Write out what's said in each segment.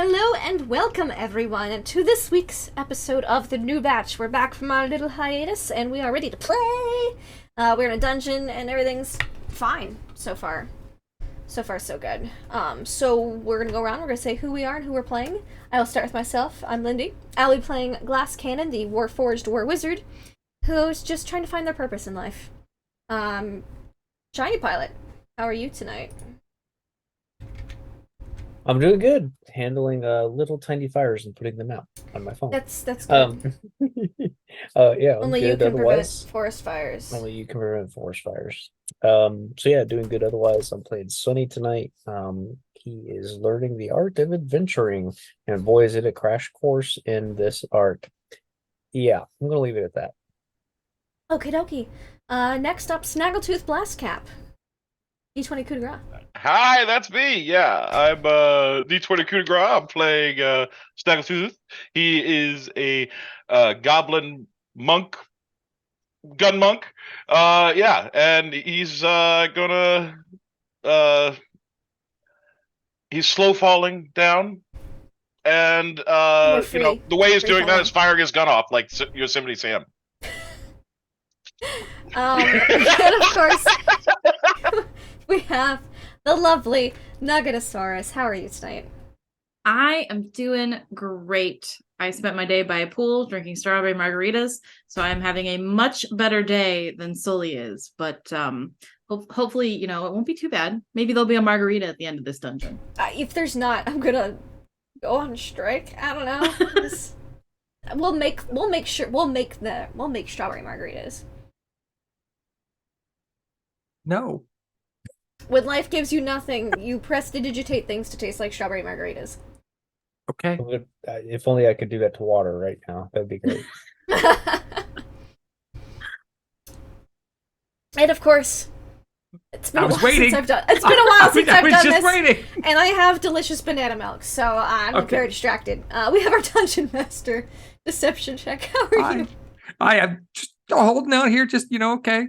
Hello and welcome everyone to this week's episode of the new batch. We're back from our little hiatus and we are ready to play. We're in a dungeon and everything's fine so far. So far so good. So we're gonna go around, we're gonna say who we are and who we're playing. I will start with myself. I'm Lindy. I'll be playing Glass Cannon, the Warforged War Wizard, who's just trying to find their purpose in life. Shiny Pilot, how are you tonight? I'm doing good, handling little tiny fires and putting them out on my phone. That's good. Um, yeah, I'm Only you good can prevent otherwise. forest fires. Only you can prevent forest fires. So yeah, doing good otherwise. I'm playing Sunny tonight. He is learning the art of adventuring, and boy, is it a crash course in this art. Yeah, I'm gonna leave it at that. Okie dokie. Next up, Snaggletooth Blastcap. D20 coup de grace. Hi, that's me. Yeah, I'm D20 Coup de Grace. I'm playing Snaggletooth. He is a goblin monk, gun monk. Yeah, and he's gonna he's slow falling down, and free. the way he's Free doing that falling. is firing his gun off like Yosemite Sam. And of course, we have the lovely Nuggetosaurus. How are you tonight? I am doing great. I spent my day by a pool drinking strawberry margaritas, so I'm having a much better day than Sully is. But hopefully, it won't be too bad. Maybe there'll be a margarita at the end of this dungeon. If there's not, I'm gonna go on strike. I don't know. we'll make strawberry margaritas. No. When life gives you nothing, you prestidigitate things to taste like strawberry margaritas. Okay. If only I could do that to water right now. That'd be great. And of course, it's been a while waiting. since I've done. It's been a while since I've done this, waiting. and I have delicious banana milk, so I'm very distracted. We have our dungeon master deception check. How are you? I am just holding out here. Just okay.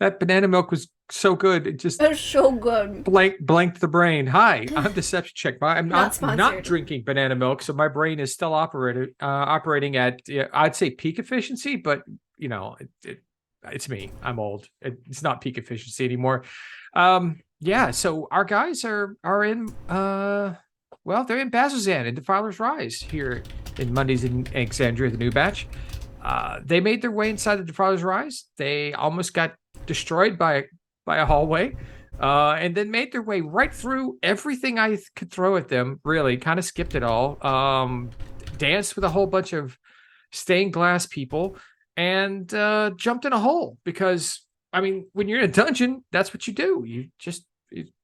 That banana milk was so good. It just It's so good. blanked the brain. Hi, I'm deception check. I'm Not not drinking banana milk, so my brain is still operating at I'd say peak efficiency, but it's me. I'm old. It's not peak efficiency anymore. Yeah. So our guys are in they're in Bazzoxan in Defiler's Rise here in Mondays in Exandria, the new batch. They made their way inside the Defiler's Rise. They almost got destroyed by a hallway, and then made their way right through everything I could throw at them. Really, kind of skipped it all. Danced with a whole bunch of stained glass people, and jumped in a hole because when you're in a dungeon, that's what you do. You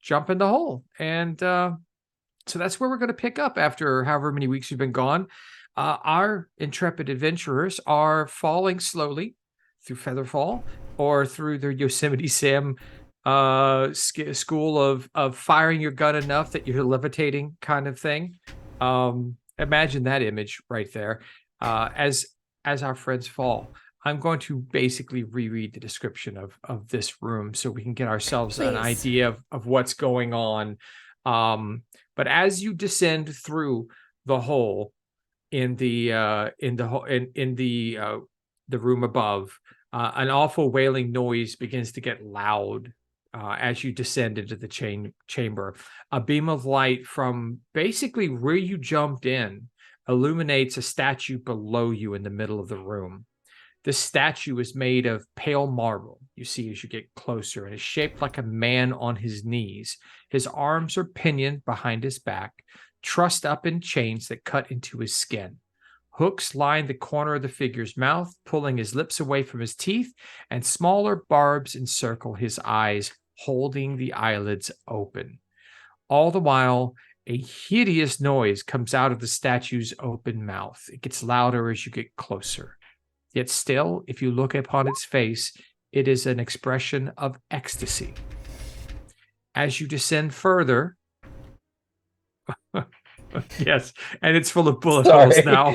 jump in the hole, and so that's where we're going to pick up after however many weeks we've been gone. Our intrepid adventurers are falling slowly through Featherfall or through their Yosemite Sam school of firing your gun enough that you're levitating kind of thing. Imagine that image right there. As our friends fall, I'm going to basically reread the description of this room so we can get ourselves an idea of what's going on. But as you descend through the hole in the room above, an awful wailing noise begins to get loud as you descend into the chamber. A beam of light from basically where you jumped in illuminates a statue below you in the middle of the room. This statue is made of pale marble, you see as you get closer, and is shaped like a man on his knees. His arms are pinioned behind his back, trussed up in chains that cut into his skin. Hooks line the corner of the figure's mouth, pulling his lips away from his teeth, and smaller barbs encircle his eyes, holding the eyelids open. All the while, a hideous noise comes out of the statue's open mouth. It gets louder as you get closer. Yet still, if you look upon its face, it is an expression of ecstasy. As you descend further, yes, and it's full of bullet holes now.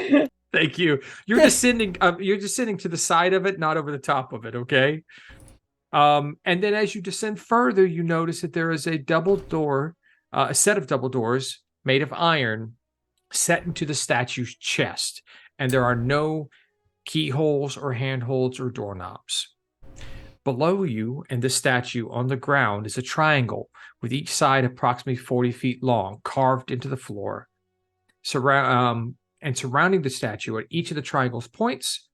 Thank you. You're descending. You're descending to the side of it, not over the top of it. Okay. And then as you descend further, you notice that there is a double door, a set of double doors made of iron set into the statue's chest, and there are no keyholes or handholds or doorknobs. Below you and the statue on the ground is a triangle with each side approximately 40 feet long, carved into the floor. And surrounding the statue at each of the triangle's points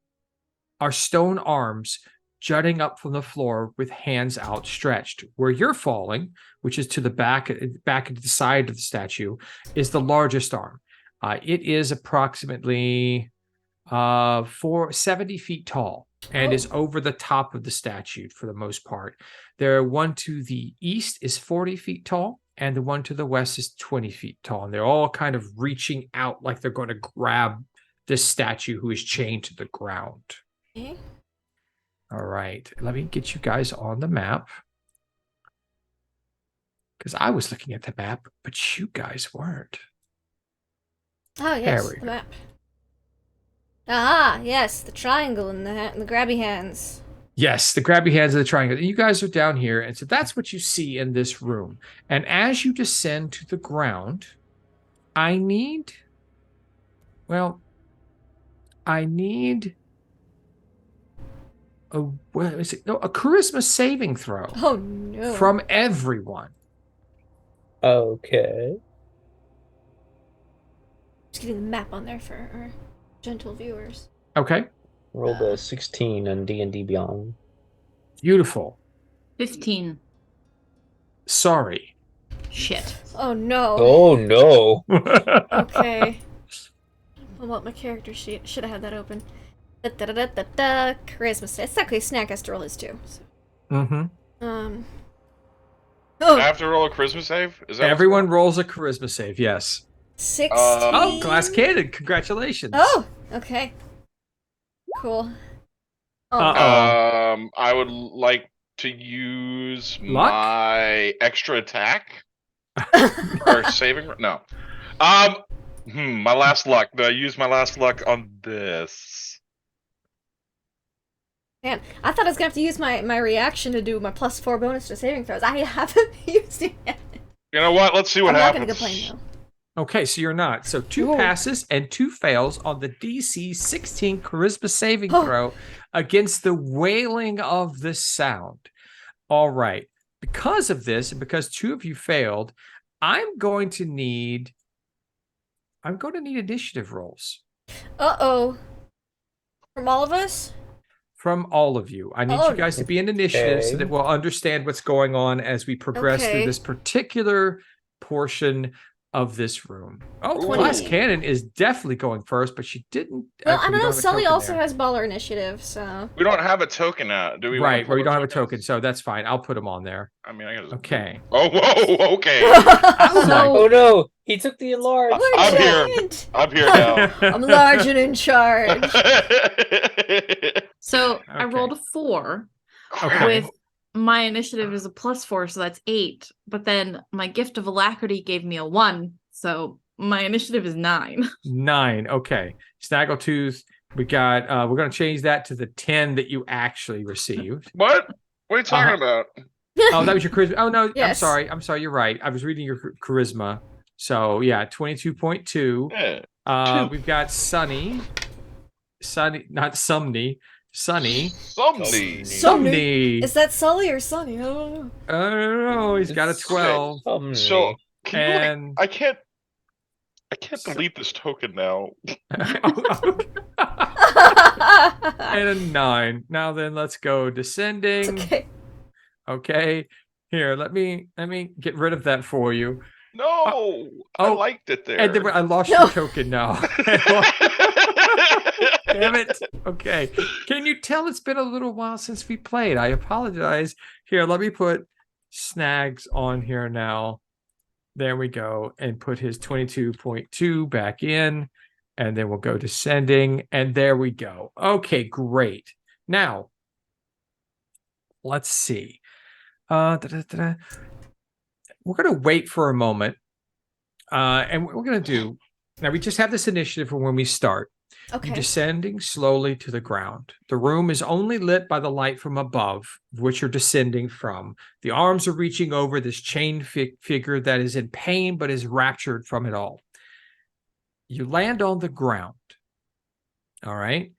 are stone arms jutting up from the floor with hands outstretched. Where you're falling, which is to the back into the side of the statue, is the largest arm. It is approximately 70 feet tall and is over the top of the statue for the most part. The one to the east is 40 feet tall, and the one to the west is 20 feet tall. And they're all kind of reaching out like they're going to grab this statue who is chained to the ground. Okay. All right. Let me get you guys on the map. Because I was looking at the map, but you guys weren't. Oh, yes, There we the go. map. Ah, yes, the triangle and the grabby hands. Yes, the grabby hands of the triangle. And you guys are down here. And so that's what you see in this room. And as you descend to the ground, I need a charisma saving throw Oh, no. from everyone. Okay. Just getting the map on there for our gentle viewers. Okay. Rolled a 16 on D&D Beyond. Beautiful. 15. Sorry. Shit. Oh, no. Oh no. Okay. Pull up my character sheet. Should have had that open. Da-da-da-da-da. Charisma save. It's actually Snack has to roll his too. So. Mm-hmm. Oh, I have to roll a charisma save? Is that Everyone rolls a charisma save, yes. 16. Oh, glass cannon. Congratulations. Oh, okay. Cool. Oh, Uh-oh. I would like to use Luck? my extra attack or saving. No. My last luck. I use my last luck on this. man. I thought I was going to have to use my reaction to do my +4 bonus to saving throws. I haven't used it yet. You know what? Let's see what I'm not happens. going to complain, though. Okay, so you're not. So 2 Ooh. passes and 2 fails on the DC 16 charisma saving Oh. throw against the wailing of the sound. All right. Because of this, and because 2 of you failed, I'm going to need initiative rolls Uh-oh. From all of us? from all of you. I need Oh. you guys to be in initiative so Okay. that we'll understand what's going on as we progress through Okay. this particular portion of this room. Oh, 20. Glass Cannon is definitely going first, but she didn't. Well, okay, I we don't know. have a Sully token also there. has baller initiative, so. We don't have a token now. Do we? wanna Right, put where we our don't have a tokens? token, so that's fine. I'll put them on there. I mean, I gotta. Okay. Oh, whoa. Okay. Oh no, he took the enlarge. We're I'm here. giant! I'm here now. I'm large and in charge. So I Okay. rolled a 4 Okay. with my initiative is a +4, so that's 8. But then my gift of alacrity gave me a 1, so my initiative is 9. 9. Okay. Snaggletooth. We got we're gonna change that to the 10 that you actually received. What? What are you talking about? Oh, that was your charisma. Oh no, Yes. I'm sorry, you're right. I was reading your charisma. So yeah, 22.2. Yeah. We've got Sunny, not Sumney, Sunny. Somebody. Sumney. Is that Sully or Sunny? I don't know. I don't know. He's got a 12. So can you And I can't delete this token now. and a 9. Now then, let's go descending. It's okay. Okay. Here, let me get rid of that for you. No, I oh, liked it there. And then I lost No. your token now. Damn it. Okay. Can you tell it's been a little while since we played? I apologize. Here, let me put Snags on here now. There we go. And put his 22.2 back in. And then we'll go descending. And there we go. Okay, great. Now, let's see. We're going to wait for a moment. And what we're going to do, now we just have this initiative for when we start. Okay. You're descending slowly to the ground. The room is only lit by the light from above, which you're descending from. The arms are reaching over this chained figure that is in pain but is raptured from it all. You land on the ground. All right.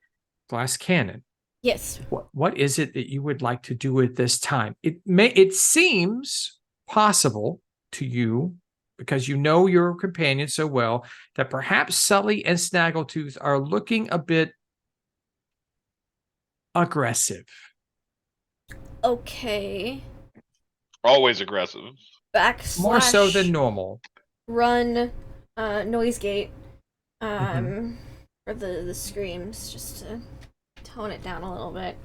Glass cannon. Yes. What is it that you would like to do at this time? It seems possible to you, because you know your companion so well, that perhaps Sully and Snaggletooth are looking a bit aggressive. Okay. Always aggressive. Backslash. More so than normal. Run. Noise gate. For the screams, just to tone it down a little bit.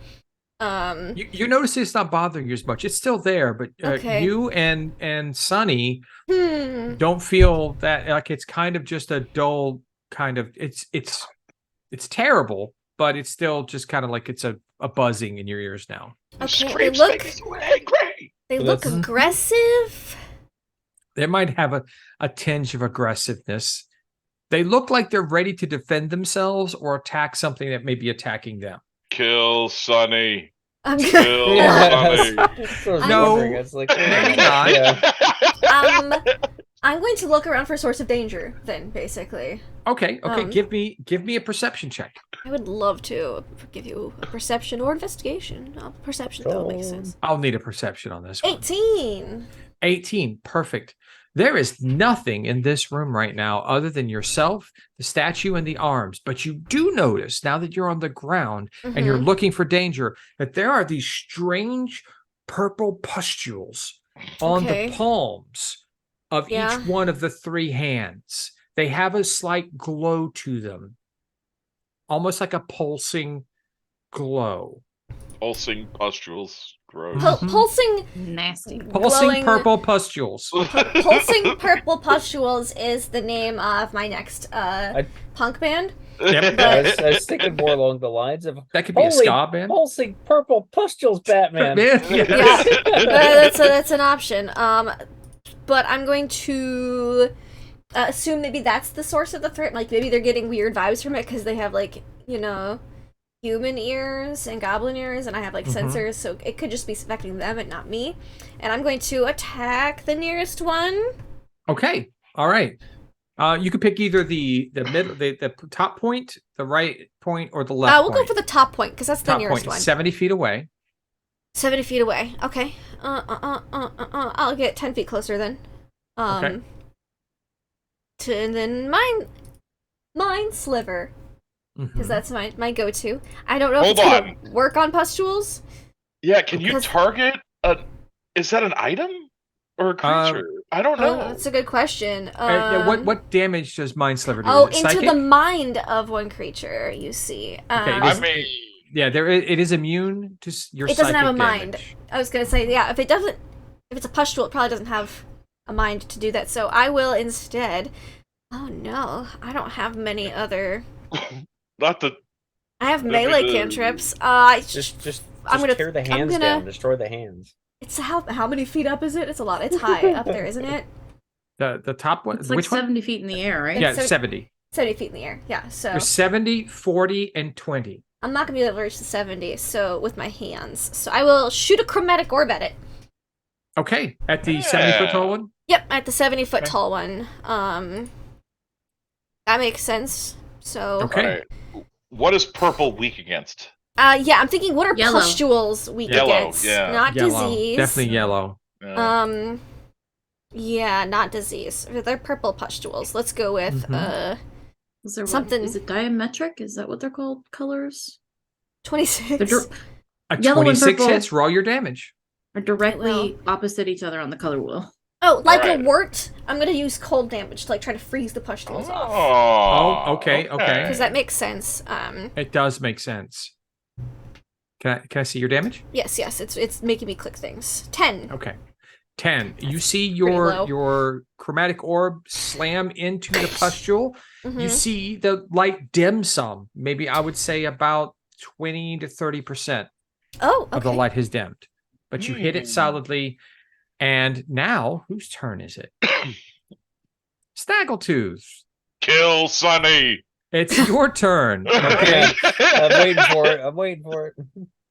You notice it's not bothering you as much. It's still there, but Okay. you and Sunny Hmm. don't feel that, like, it's kind of just a dull kind of, it's terrible, but it's still just kind of like it's a buzzing in your ears now. Okay. They Screams look. make me so angry. They So look that's- aggressive. They might have a tinge of aggressiveness. They look like they're ready to defend themselves or attack something that may be attacking them. Kill Sonny. I'm Kill Yes. Sonny. So I was No, wondering, it's like, maybe not. Yeah. I'm going to look around for a source of danger. Then, basically, Okay, Um, give me a perception check. I would love to give you a perception or investigation. Perception, that would make sense. I'll need a perception on this one. 18. 18, perfect. There is nothing in this room right now other than yourself, the statue, and the arms. But you do notice, now that you're on the ground and you're looking for danger, that there are these strange purple pustules on Okay. the palms of Yeah. each one of the three hands. They have a slight glow to them, almost like a pulsing glow. Pulsing pustules. Gross. Pulsing Nasty. Pulsing glowing- purple pustules. Pulsing Purple Pustules is the name of my next punk band. Yep. I was thinking more along the lines of That could be a Holy ska band. pulsing purple pustules, Batman. Yeah. That's an option. But I'm going to assume maybe that's the source of the threat. Like maybe they're getting weird vibes from it because they have like human ears and goblin ears, and I have like sensors, so it could just be affecting them and not me. And I'm going to attack the nearest one. Okay. All right. You could pick either the middle, the top point, the right point, or the left We'll point. go for the top point because that's the top nearest point, one. 70 feet away. 70 feet away. Okay. I'll get 10 feet closer then. Okay. And then mine sliver. Because that's my go-to. I don't know if Hold it's gonna work on pustules. Yeah, can you Because- target is that an item or a creature? I don't know. That's a good question. What damage does Mind Sliver do? Oh, Is it into psychic? the mind of one creature, you see. it I is- mean, Yeah, it is immune to your It doesn't have a psychic mind. damage. I was gonna say, yeah, if it's a pustule, it probably doesn't have a mind to do that. So I will instead. Oh no, I don't have many other. not the. I have That'd be melee the- cantrips. Just I'm gonna tear the I'm hands gonna- down, destroy the hands. It's how many feet up is it? It's a lot. It's high up there, isn't it? The top one. It's like Which one? 70 feet in the air, right? Yeah, It's 70. 70 feet in the air. Yeah. So There's 70, 40, and 20. I'm not gonna be able to reach the 70. So with my hands, so I will shoot a chromatic orb at it. Okay, at the 70-foot Yeah. tall one. Yep, at the 70-foot Okay. tall one. That makes sense. So Okay. Alright. What is purple weak against? yeah, I'm thinking what are Yellow. pustules weak Yellow, against? yeah. Not Yellow, disease. definitely yellow. Yeah, not disease. They're purple pustules. Let's go with Is there something- Is it diametric? Is that what they're called? Colors? 26. They're, A Yellow and 26 purple. hits. Roll your damage. are directly Well. opposite each other on the color wheel. Oh, like Alright. a wort, I'm gonna use cold damage to like try to freeze the pustules off. Oh, okay. Because that makes sense. It does make sense. Can I see your damage? Yes, it's making me click things. 10. Okay. 10. You see low. your chromatic orb slam into the pustule. Mhm. You see the light dim some. Maybe I would say about 20 to 30% Oh, okay. of the light has dimmed. But you hit it Hmm. solidly. And now, whose turn is it? Snaggletooth. Kill Sonny. It's your turn. Okay. I'm waiting for it.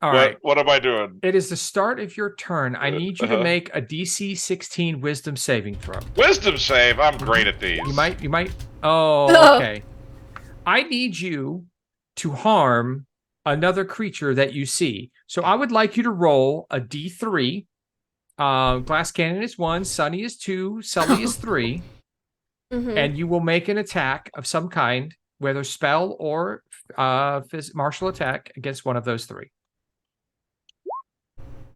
All right. What am I doing? It is the start of your turn. I need you to Uh-huh. make a DC 16 Wisdom saving throw. Wisdom save. I'm great at these. You might. Oh, okay. I need you to harm another creature that you see. So I would like you to roll a D3. Glass Cannon is 1, Sunny is 2, Sully is 3. And you will make an attack of some kind, whether spell or martial attack against one of those 3.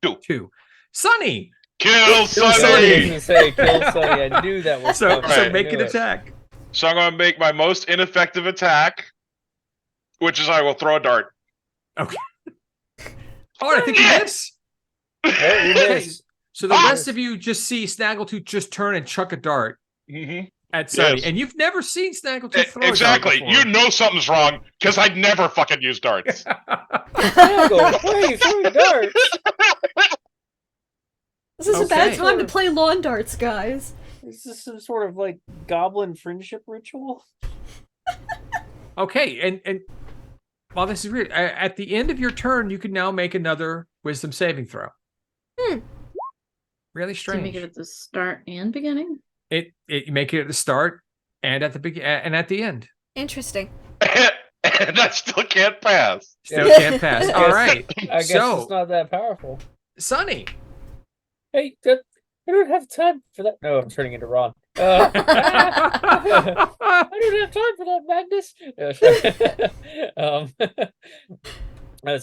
2. Sunny! Kill Sunny! Kill Sunny. I knew that was So coming. make an attack. So I'm going to make my most ineffective attack, which is I will throw a dart. Okay. Oh, I think you miss. Oh, you missed. So the rest of you just see Snaggletooth just turn and chuck a dart at Sunny. Yes. And you've never seen Snaggletooth throw Exactly. a dart before. You know something's wrong because I'd never fucking use darts. Snaggle, why are you throwing darts? This is a bad Okay. time to play lawn darts, guys. Is this some sort of like goblin friendship ritual? Okay, and while this is weird, at the end of your turn, you can now make another Wisdom saving throw. Really Do you strange. make it at the start and beginning? You make it at the start and at the and at the end. Interesting. And I still can't pass. Still can't pass. All right, I guess So- it's not that powerful. Sunny. Hey, I don't have time for that. No, I'm turning into Ron. I don't have time for that, Magnus.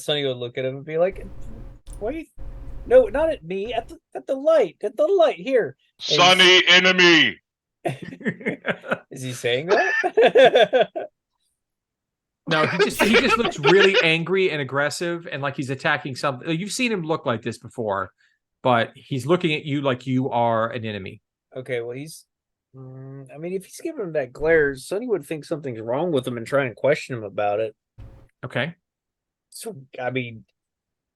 Sonny would look at him and be like, "Wait, no, not at me. At the light. At the light here." Sunny enemy. Is he saying that? No, he just looks really angry and aggressive and like he's attacking something. You've seen him look like this before, but he's looking at you like you are an enemy. Okay, well, he's. I mean, if he's giving him that glare, Sonny would think something's wrong with him and try and question him about it. Okay. So, I mean,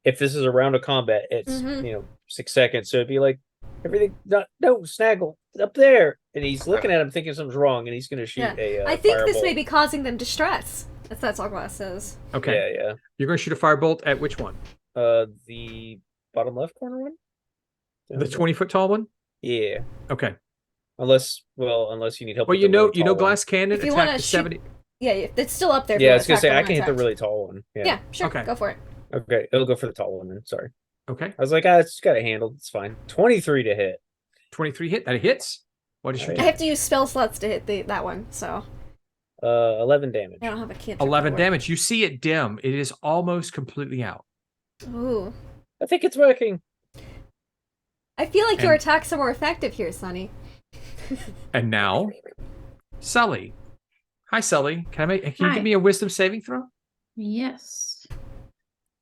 if this is a round of combat, it's 6 seconds. So it'd be like everything. No, Snaggle up there, and he's looking at him, thinking something's wrong, and he's going to shoot a. I think this firebolt. may be causing them distress. If that's all Glass says. Okay. Yeah. You're going to shoot a firebolt at which one? The bottom left corner one. The 20-foot tall one? Yeah. Okay. Unless you need help. Well, with the really tall one. Glass Cannon If you attack wanna the shoot- 70. Yeah, it's still up there. if Yeah, you I wanna was gonna attack say the I one can hit the attack. really tall one. Yeah, sure. Okay. Go for it. Okay, it'll go for the tall one then. Sorry. Okay. I was like, it's got it handled. It's fine. 23 to hit. 23 hit. That hits. What is your Alright. I have to use spell slots to hit that one, so 11 damage. I don't have a kid. 11 damage. You see it dim. It is almost completely out. Ooh. I think it's working. I feel like your And- attacks are more effective here, Sonny. And now, Sully. Hi, Sully. Can you Hi. give me a Wisdom saving throw? Yes.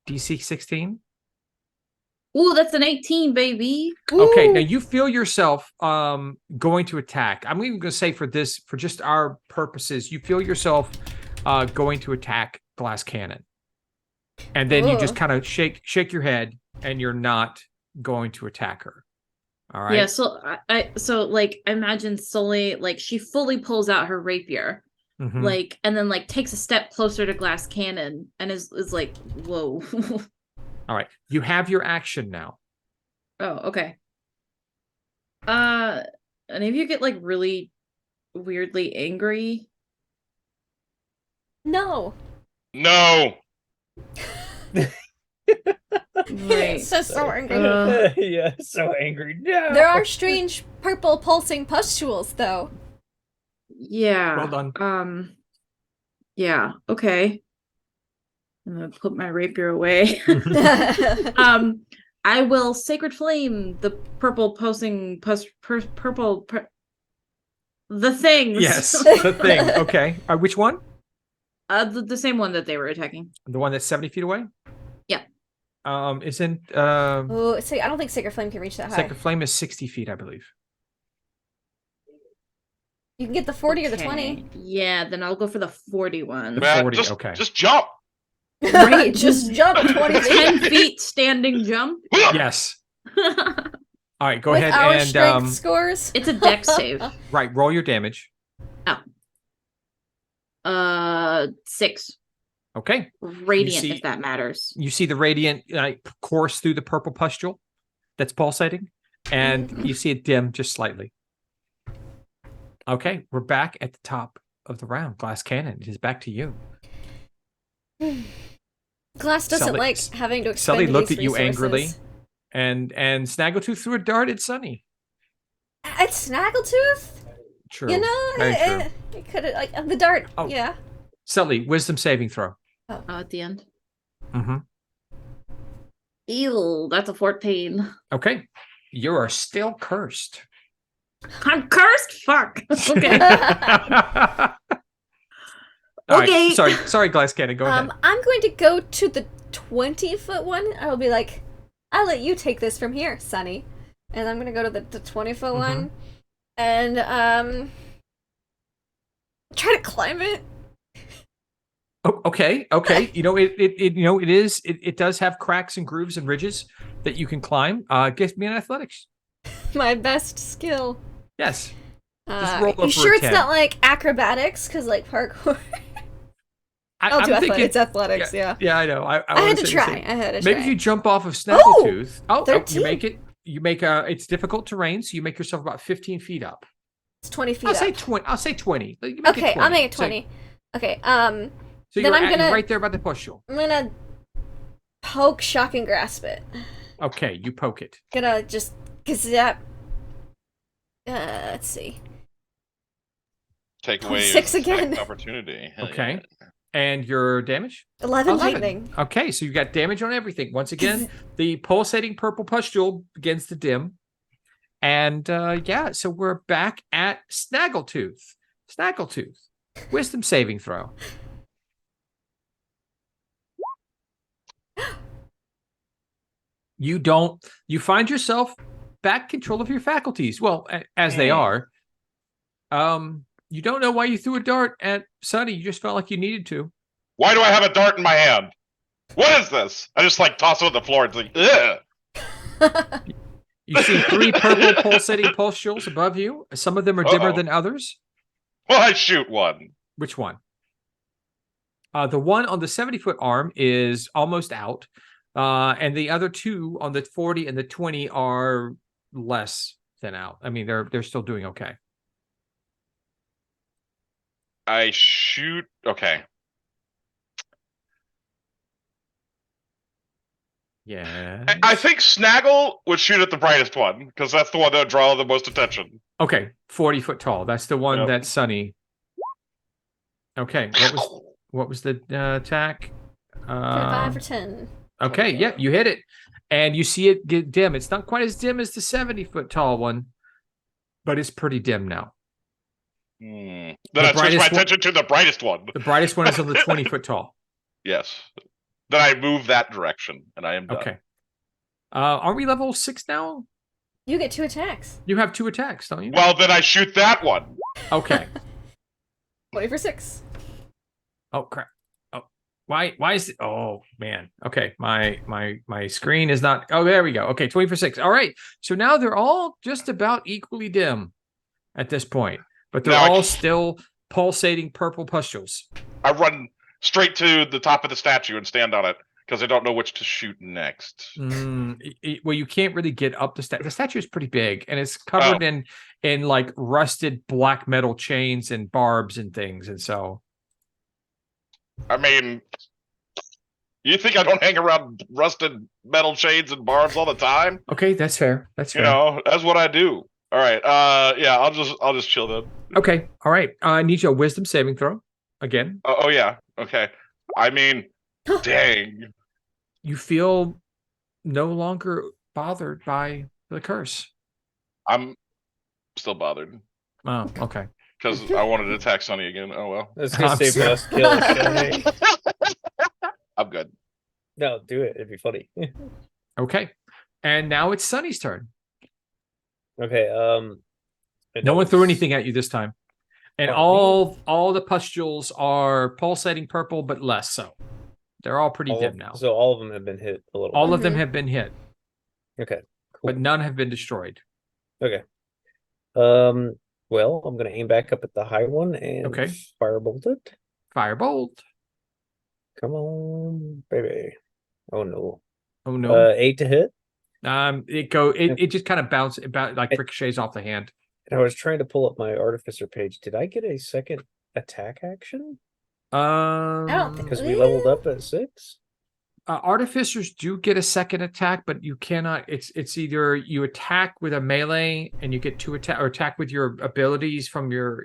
DC 16. Ooh, that's an 18, baby. Okay, Ooh. now you feel yourself going to attack. I'm even going to say for just our purposes, you feel yourself going to attack Glass Cannon, and then you just Ugh. kind of shake your head, and you're not going to attack her. All right. Yeah, so I imagine Sully, like, she fully pulls out her rapier, Mhm. like, and then like takes a step closer to Glass Cannon and is like, whoa. All right. You have your action now. Oh, okay. And if you get like really weirdly angry, No. No. It's just so angry. Yeah, so angry. No. There are strange purple pulsing pustules, though. yeah. Well done. Yeah, okay. I'm gonna put my rapier away. Oh, I will Sacred Flame the purple the things. Yes, the thing. Okay. Which one? The same one that they were attacking. The one that's 70 feet away? Yeah. Isn't Oh, see, I don't think Sacred Flame can reach that high. Sacred Flame is 60 feet, I believe. You can get the 40 or the Okay. 20. Yeah, then I'll go for the 41. The Man, 40, just, okay. just jump. Right, Just jump 20 feet. 10 feet standing jump. Yes. All right, go With ahead our and strength scores. It's a dex save. right, roll your damage. Oh. 6. Okay. Radiant, see- if that matters. You see the radiant course through the purple pustule that's pulsating, and you see it dim just slightly. Okay, we're back at the top of the round. Glass Cannon, it is back to you. Glass doesn't Sully- like having to expend Sully looked these at you angrily, resources. and Snaggletooth threw a dart at Sunny. It's Snaggletooth? True. You know, Very true. it could have, like, the dart, Oh. yeah. Sully, wisdom saving throw. Oh, at the end. Mm-hmm. Ew, that's a 14. Okay. You are still cursed. I'm cursed? Fuck. Okay. All right, Okay. Sorry, Glass Cannon. Go ahead. I'm going to go to the 20-foot one. I'll be like, I'll let you take this from here, Sonny. And I'm going to go to the 20-foot one. And, try to climb it. Oh, okay. It does have cracks and grooves and ridges that you can climb. Give me an athletics. My best skill. Yes. Just roll You up sure for a it's 10. not like acrobatics? Because, like, parkour. I'll I'm do thinking, athletics, yeah. Yeah, I know. I wanna had to say the try. same. I had to Maybe try. if you jump off of Snaggletooth. Oh, you 13. make it. You make it's difficult terrain, so you make yourself about 15 feet up. It's 20 feet I'll up. say 20. I'll say 20. You make Okay, it 20. I'll make it So- 20. Okay, So then you're, I'm gonna- you're right there by the pustule. I'm gonna poke, shock, and grasp it. Okay, you poke it. Gonna just, cause that, let's see. Take away 6 his again. attack opportunity. Hell Okay. yeah. And your damage? 11 11. lightning. Okay, so you got damage on everything. Once again, the pulsating purple pustule begins to dim. And yeah, so we're back at Snaggletooth. Snaggletooth. Wisdom saving throw. You find yourself back control of your faculties. Well, as they are. You don't know why you threw a dart at Sunny. You just felt like you needed to. Why do I have a dart in my hand? What is this? I just like toss it on the floor. It's like, ugh. You see 3 purple pulsating pustules above you. Some of them are dimmer Uh-oh. than others. Well, I shoot one. Which one? The one on the 70-foot arm is almost out. And the other 2 on the 40 and the 20 are less than out. I mean, they're still doing okay. I shoot. Okay. Yeah. I think Snaggle would shoot at the brightest one because that's the one that would draw the most attention. Okay, 40 foot tall. That's the one Yep. that's Sunny. Okay, what was the attack? 5 or 10. Okay, yeah, you hit it, and you see it get dim. It's not quite as dim as the 70-foot tall one, but it's pretty dim now. Then The I switch my brightest one- attention to the brightest one. The brightest one is on the 20-foot tall. Yes. Then I move that direction, and I am done. Okay. Are we level 6 now? You get 2 attacks. You have 2 attacks, don't you? Well, then I shoot that one. Okay. 20 for 6. Oh crap. Oh, why is it? Oh man. Okay, my screen is not. Oh, there we go. Okay, 20 for 6. All right. So now they're all just about equally dim at this point, but they're Now I all can- still pulsating purple pustules. I run straight to the top of the statue and stand on it because I don't know which to shoot next. Well, you can't really get up the statue. The statue is pretty big, and it's covered in like rusted black metal chains and barbs and things, and so. I mean, you think I don't hang around rusted metal chains and barbs all the time? Okay, that's fair. That's You fair. know, that's what I do. All right. Yeah, I'll just chill then. Okay. All right. I need your wisdom saving throw again. Oh yeah. Okay. I mean, dang. You feel no longer bothered by the curse. I'm still bothered Oh, okay. because I wanted to attack Sunny again. Oh well. It's gonna I'm save sorry. us kill. Hey. I'm good. No, do it. It'd be funny. Okay. And now it's Sunny's turn. Okay. No one threw anything at you this time. And Oh, all the pustules are pulsating purple, but less so. They're all pretty dim now. So all of them have been hit a little. All of them have been hit, Okay. but none have been destroyed. Okay. Well, I'm gonna aim back up at the high one and Okay. firebolt it. Firebolt. Come on, baby. Oh no. Oh no. 8 to hit. It just kind of bounces about like ricochets off the hand. And I was trying to pull up my artificer page. Did I get a second attack action? I don't think Because we leveled up at 6? Artificers do get a second attack, but you cannot. It's either you attack with a melee and you get 2 attack, or attack with your abilities from your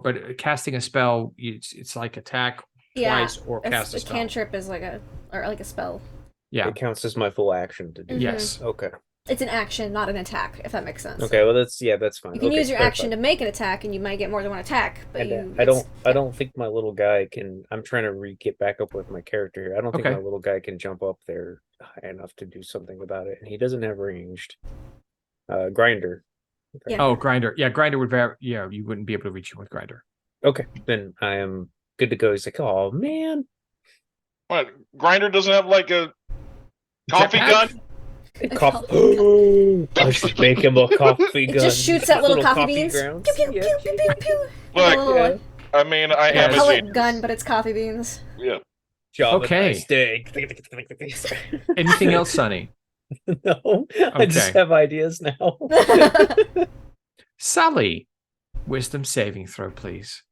but casting a spell, it's like attack twice or cast a spell. Cantrip is like a spell. Yeah, It counts as my full action to do. yes. Okay. It's an action, not an attack, if that makes sense. Okay, well that's fine. You can Okay, use your fair action to make an attack, and you might get more than one attack. But I don't think my little guy can. I'm trying to get back up with my character here. I don't think Okay. my little guy can jump up there high enough to do something about it, and he doesn't have ranged. Grinder. Okay. Yeah. Oh, Grinder. Yeah, Grinder would you wouldn't be able to reach him with Grinder. Okay, then I am good to go. He's like, oh man, What? Grinder doesn't have like a coffee Jetpack? gun? I should make him a coffee gun. It just shoots out little coffee beans. grounds. Pew, pew, Yeah. pew, pew, pew, pew. Look, A little I mean, I Yeah, am a pellet genius. gun, but it's coffee beans. Yeah. Job Okay. steak. Anything else, Sonny? No, I just Okay. have ideas now. Sally, wisdom saving throw, please.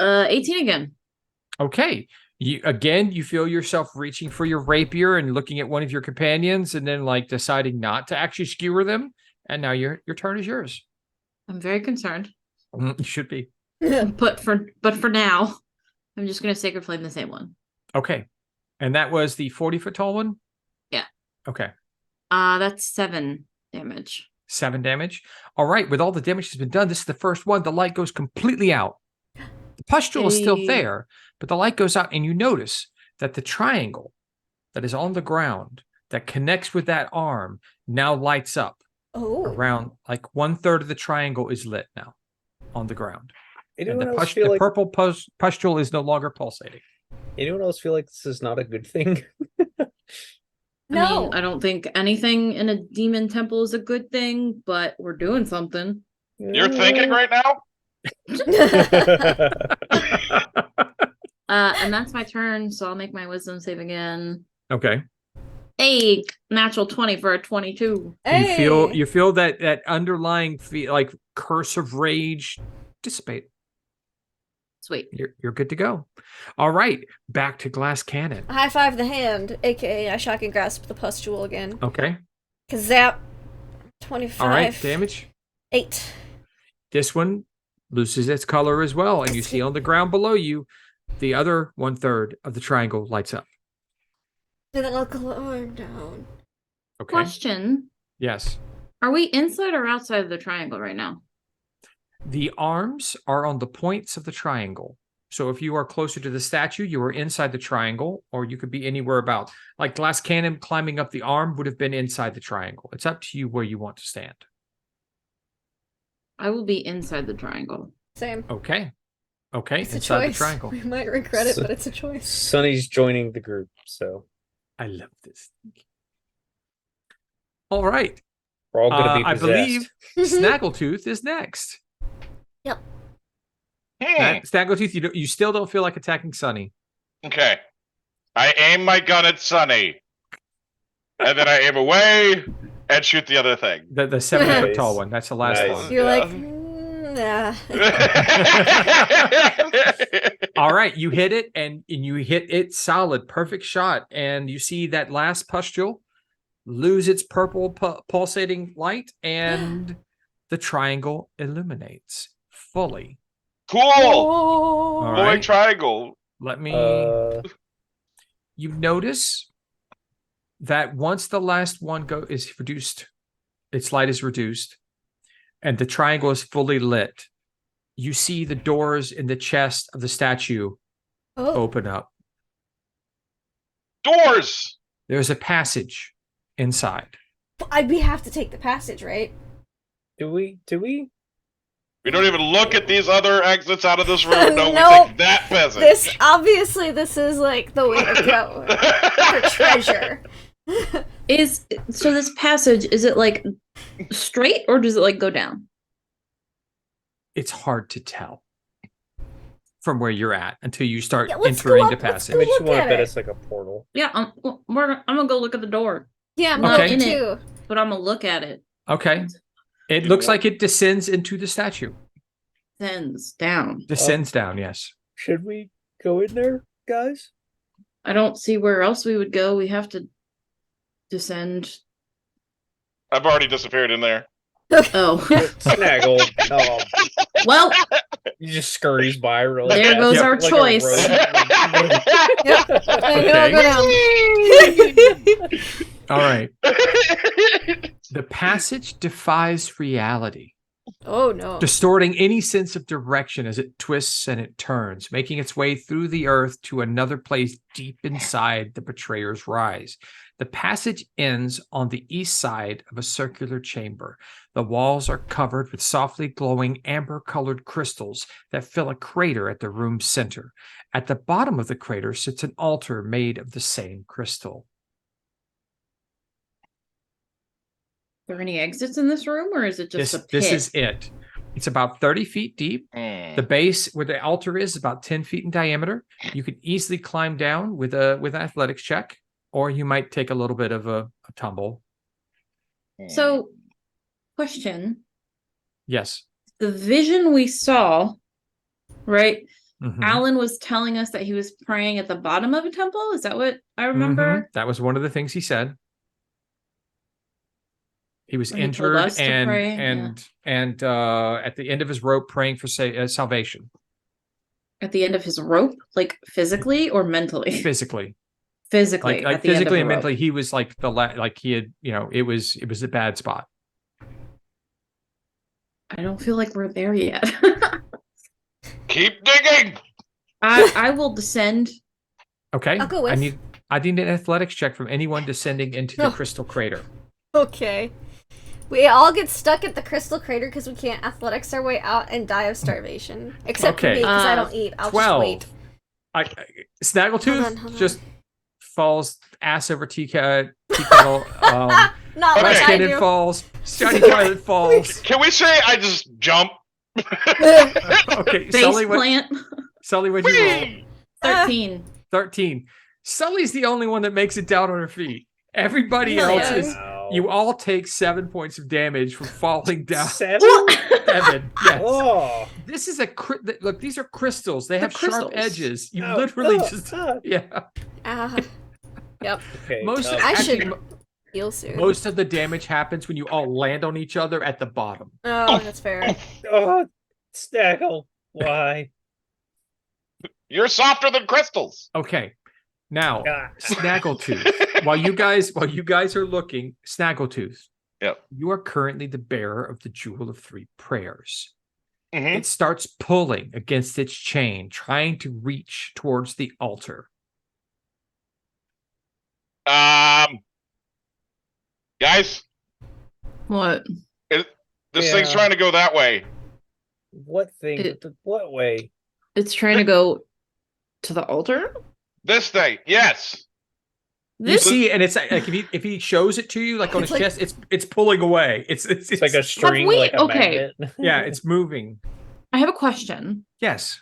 18 again. Okay. You feel yourself reaching for your rapier and looking at one of your companions, and then like deciding not to actually skewer them. And now your turn is yours. I'm very concerned. You should be. But for now, I'm just gonna Sacred Flame the same one. Okay. And that was the 40-foot tall one? Yeah. Okay. That's 7 damage. 7 damage. All right. With all the damage that's been done, this is the first one. The light goes completely out. The pustule is still Hey. there, but the light goes out, and you notice that the triangle that is on the ground that connects with that arm now lights up. Oh. Around like 1/3 of the triangle is lit now on the ground. And Anyone the, else feel the like purple pustule is no longer pulsating. anyone else feel like this is not a good thing? No. I mean, I don't think anything in a demon temple is a good thing, but we're doing something. You're thinking right now? And that's my turn, so I'll make my wisdom save again. Okay. Hey, natural 20 for a 22. Hey. You feel that underlying like curse of rage dissipate. Sweet. You're good to go. All right, back to glass cannon. High five the hand, aka I shotgun grasp the pustule again. Okay. Kazap. 25. All right, damage. 8. This one loses its color as well, and you see on the ground below you, the other 1/3 of the triangle lights up. And then I'll arm down. Okay. Question. Yes. Are we inside or outside of the triangle right now? The arms are on the points of the triangle. So if you are closer to the statue, you are inside the triangle, or you could be anywhere about. Like glass cannon climbing up the arm would have been inside the triangle. It's up to you where you want to stand. I will be inside the triangle. Same. Okay. Okay, It's a inside the choice. triangle. We might regret it, So- but it's a choice. Sonny's joining the group, so I love this. All right. we're all gonna be I possessed. believe Snaggletooth is next. Snaggletooth, you still don't feel like attacking Sunny. Okay. I aim my gun at Sunny. And then I aim away and shoot the other thing. The 7-foot Nice. tall one. That's the last Nice. one. You're Yeah. like, nah. All right, you hit it, and you hit it solid, perfect shot, and you see that last pustule lose its purple pulsating light, and the triangle illuminates fully. Cool. Oh. All Boy right. triangle. Let me. You You notice that once the last one is reduced, its light is reduced, and the triangle is fully lit, you see the doors in the chest of the statue Oh. open up. Doors. There's a passage inside. We have to take the passage, right? do we? We don't even look at these other exits out of this room. No, Nope. we take that peasant. This is like the way to go for treasure. So this passage, is it like straight or does it like go down? it's hard to tell from where you're at until you start Yeah, let's go entering up, the let's passage. go Makes you look want at to bet it. it's like a portal. Yeah, I'm gonna go look at the door, Yeah, I'm Not Okay. going in it. too. but I'm gonna look at it. Okay. It You looks want- like it descends into the statue. Sends down. Descends down, yes. Should we go in there, guys? I don't see where else we would go. We have to descend. I've already disappeared in there. Oh, Snaggle. Oh, well, he just scurries by real There fast, goes like our a choice. rodent. Okay. All right. The passage defies reality, Oh no. distorting any sense of direction as it twists and it turns, making its way through the earth to another place deep inside the betrayer's rise. The passage ends on the east side of a circular chamber. The walls are covered with softly glowing amber-colored crystals that fill a crater at the room's center. At the bottom of the crater sits an altar made of the same crystal. are there any exits in this room, or is it just a pit? This is it. It's about 30 feet deep. The base where the altar is about 10 feet in diameter. You could easily climb down with an athletics check, or you might take a little bit of a tumble. So, question: Yes. the vision we saw, right? Mhm. Alan was telling us that he was praying at the bottom of a temple. Is that what I remember? Mhm. That was one of the things he said. He was Or he told injured us to and pray, and at the end of his rope praying for salvation At the end of his rope, like physically or mentally? physically. Physically, Like at the end of physically the and rope. mentally, he was like like he had, it was a bad spot. I don't feel like we're there yet. Keep digging. I will descend. Okay. I'll go with. I need an athletics check from anyone descending into the Oh. crystal crater. Okay. We all get stuck at the crystal crater because we can't athletics our way out and die of starvation. Except for Okay. me, because I don't eat. I'll 12. just wait. Snaggletooth Hold on. just falls ass over tea kettle. Not like Rice I Cannon do. falls. Johnny Toilet falls. Can we say I just jump? Okay, Face plant. Sully, what'd you roll? 13. 13. Sully's the only one that makes it down on her feet. Everybody Hell else yeah. is. You all take 7 points of damage from falling down. 7? 7. Yes. Oh. This is look. These are crystals. They have crystals. sharp edges. You Ow. literally Oh, just ah. yeah. Yep. Okay. Most I actually, should heal soon. most of the damage happens when you all land on each other at the bottom. Oh, that's fair. Oh, Snaggle. Why? You're softer than crystals. Okay. Now, God. Snaggletooth. while you guys are looking, Snaggletooth. Yep. You are currently the bearer of the Jewel of Three Prayers. Mhm. It starts pulling against its chain, trying to reach towards the altar. Guys, What? this Yeah. thing's trying to go that way. What thing? What way? It's trying to go to the altar? This thing, yes. You This see, and it's like if he shows it to you, like on his It's like- chest, it's pulling away. It's It's like a string, we- like a okay. magnet. yeah, it's moving. I have a question. Yes.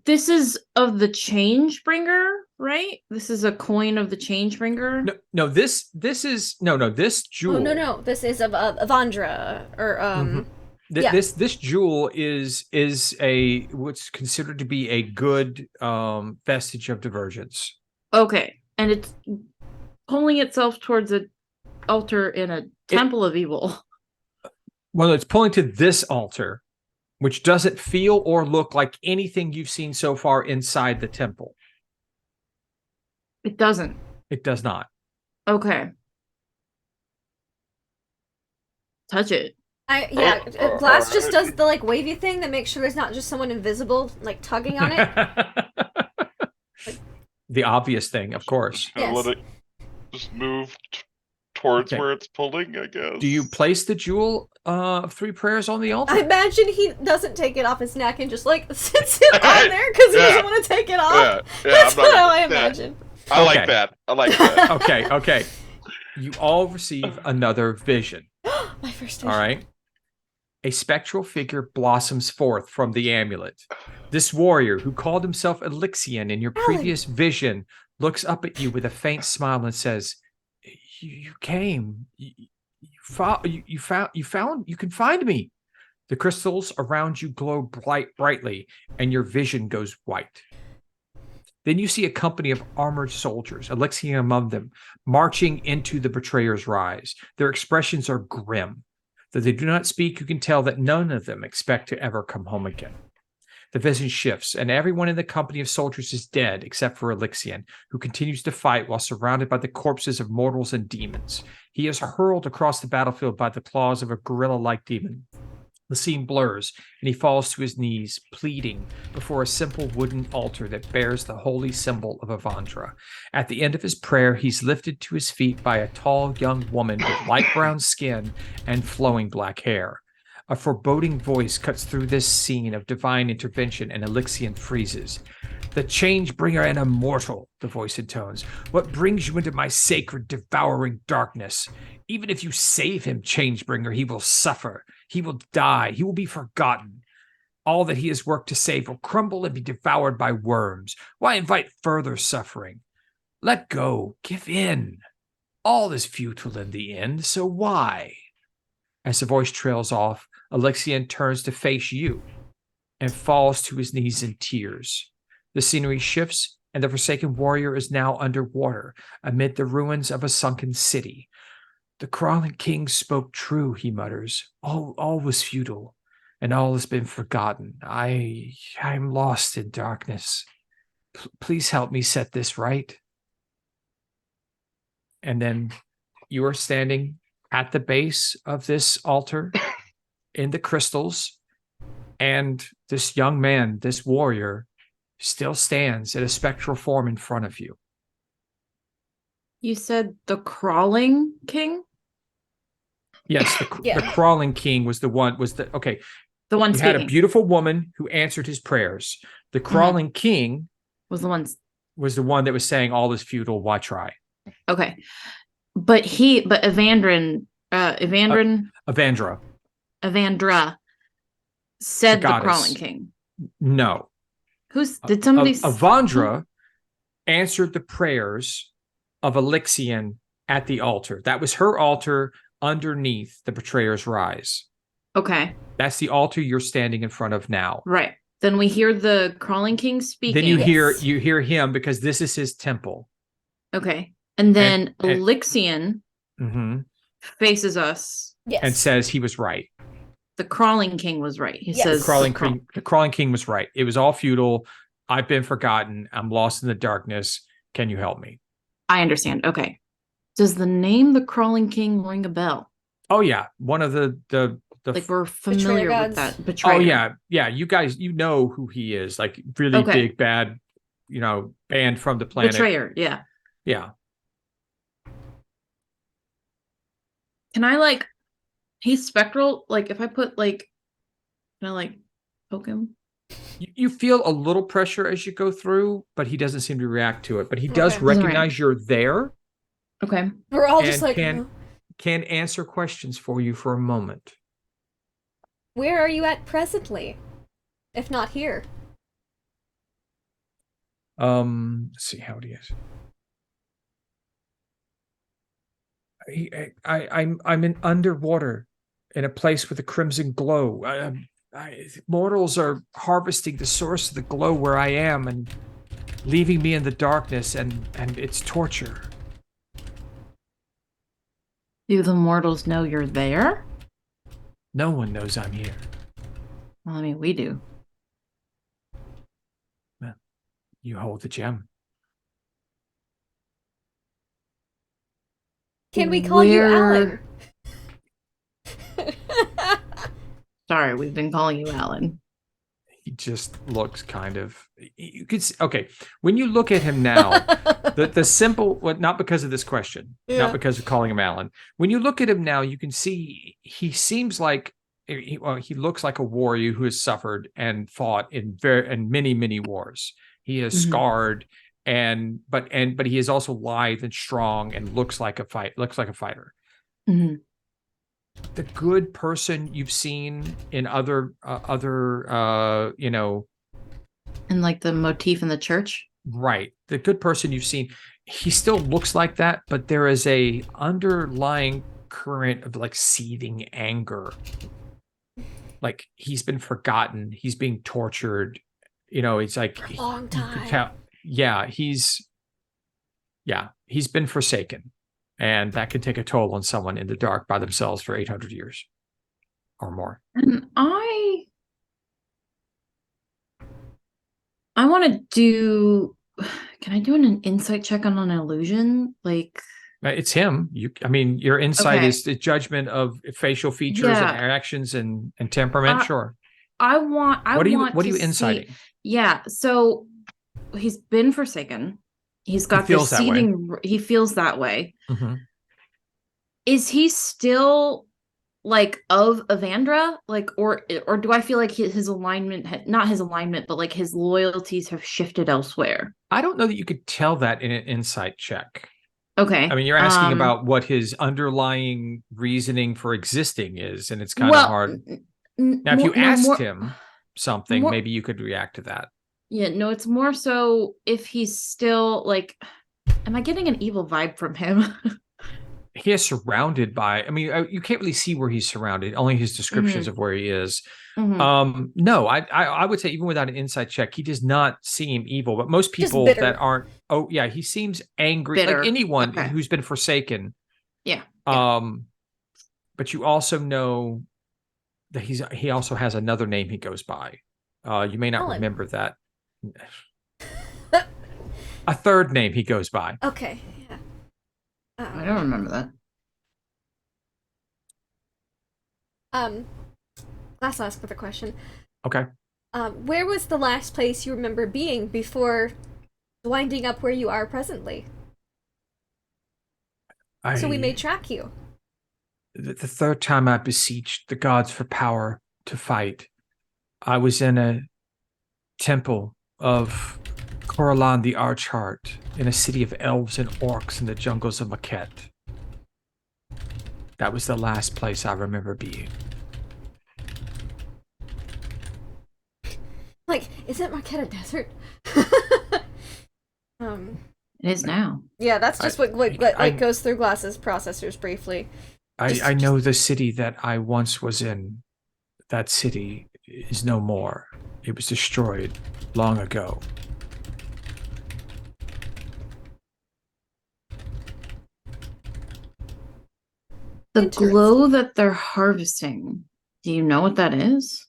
This is of the change bringer, right? This is a coin of the change bringer. No. This is this jewel. Oh no. This is of Avandra or Mhm. yeah. This jewel is a what's considered to be a good vestige of divergence. Okay, and it's pulling itself towards an altar in a temple of evil. Well, it's pulling to this altar, which doesn't feel or look like anything you've seen so far inside the temple. It doesn't. It does not. Okay. Touch it. Glass just does the like wavy thing that makes sure there's not just someone invisible like tugging on it. The obvious thing, of course. Yes. Let it just move towards Okay. where it's pulling, I guess. Do you place the jewel of Three Prayers on the altar? I imagine he doesn't take it off his neck and just like sits it on there because he Yeah. doesn't want to take it off. Yeah, That's I'm not how I yeah. imagine. I like Okay. that. I like that. Okay. You all receive another vision. My first All right. a spectral figure blossoms forth from the amulet. This warrior, who called himself Elixian in your previous vision, looks up at you with a faint smile and says, "You came. You can find me." The crystals around you glow brightly, and your vision goes white. Then you see a company of armored soldiers, Elixian among them, marching into the betrayer's rise. Their expressions are grim. Though they do not speak, you can tell that none of them expect to ever come home again. The vision shifts, and everyone in the company of soldiers is dead except for Elixian, who continues to fight while surrounded by the corpses of mortals and demons. He is hurled across the battlefield by the claws of a gorilla-like demon. The scene blurs, and he falls to his knees, pleading before a simple wooden altar that bears the holy symbol of Exandria. At the end of his prayer, he's lifted to his feet by a tall young woman with light brown skin and flowing black hair. A foreboding voice cuts through this scene of divine intervention, and Elixian freezes. "The Changebringer and Immortal," the voice intones. "What brings you into my sacred, devouring darkness? Even if you save him, Changebringer, he will suffer. He will die. He will be forgotten. All that he has worked to save will crumble and be devoured by worms. Why invite further suffering? Let go. Give in. All is futile in the end, so why?" As the voice trails off, Elixian turns to face you and falls to his knees in tears. The scenery shifts, and the Forsaken Warrior is now underwater, amid the ruins of a sunken city. "The Crawling King spoke true," he mutters. All was futile, and all has been forgotten. I'm lost in darkness. Please help me set this right." And then you are standing at the base of this altar in the crystals, and this young man, this warrior, still stands in a spectral form in front of you. You said the Crawling King? Yes, the Crawling King was the one. Okay. The one you speaking. had a beautiful woman who answered his prayers. The Crawling King was the one that was saying all is futile. Why try? Okay, but Evandra said the Crawling King. No. Did somebody? Evandra answered the prayers of Elixian at the altar. That was her altar underneath the betrayer's rise. Okay. That's the altar you're standing in front of now. Right. Then we hear the Crawling King speaking. Then you hear him, because this is his temple. Okay. And then Elixian faces us. Yes. And says he was right. The Crawling King was right. He says the Crawling King was right. It was all futile. I've been forgotten. I'm lost in the darkness. Can you help me? I understand. Okay. Does the name the Crawling King ring a bell? Oh yeah. One of the like we're familiar with that betrayer. Oh yeah. Yeah. You guys, you know who he is. Like really big, bad, banned from the planet. Betrayer. Yeah. Yeah. Can I he's spectral? If I put can I poke him? You feel a little pressure as you go through, but he doesn't seem to react to it. But he does recognize you're there. Okay. We're all just can answer questions for you for a moment. Where are you at presently? If not here. Let's see how it is. I'm in underwater in a place with a crimson glow. Mortals are harvesting the source of the glow where I am and leaving me in the darkness, and it's torture. Do the mortals know you're there? No one knows I'm here. Well, I mean, we do. Well, you hold the gem. Can we call you Alan? Sorry, we've been calling you Alan. He just looks kind of. You could see, okay. When you look at him now, the simple, not because of this question, not because of calling him Alan. When you look at him now, you can see he seems like he looks like a warrior who has suffered and fought in many, many wars. He is scarred, but he is also lithe and strong and looks like a fighter. Mm-hmm. the good person you've seen in other And like the motif in the church. right, the good person you've seen, he still looks like that, but there is a underlying current of like seething anger. Like he's been forgotten, he's being tortured. It's like For a long you could time. tell, he's been forsaken, and that can take a toll on someone in the dark by themselves for 800 years or more. And I want to do. Can I do an insight check on an illusion? Like, It's him. Your insight Okay. is the judgment of facial features and Yeah. actions and temperament. Sure. I want What are you to inciting? see. Yeah. So he's been forsaken. He's got feels this that way. seething. He feels that way. Mhm. Is he still like of Exandria? Like, or do I feel like his alignment, not his alignment, but like his loyalties have shifted elsewhere? I don't know that you could tell that in an insight check. Okay. I mean, you're asking about what his underlying reasoning for existing is, and it's kind of well, hard. Now, if you asked him something, more- maybe you could react to that. Yeah, no, it's more so if he's still like, am I getting an evil vibe from him? He is surrounded by, you can't really see where he's surrounded, only his descriptions of where he is. Mhm. No, I would say even without an insight check, he does not seem evil, but most Just people bitter. that aren't, he seems angry, Bitter. like anyone Okay. who's been forsaken. Yeah. But you also know that he also has another name he goes by. You may not Colin. remember that. A third name he goes by. Okay. Yeah. I don't remember that. Last ask another question. Okay. Where was the last place you remember being before winding up where you are presently? So we may track you. The third time I beseeched the gods for power to fight, I was in a temple of Corallan the Archheart, in a city of elves and orcs in the jungles of Maquette. That was the last place I remember being. Like, isn't Marquette a desert? It is now. Yeah, that's just what goes through Glass's processors briefly. I know the city that I once was in. That city is no more. It was destroyed long ago. The Interesting. glow that they're harvesting. Do you know what that is?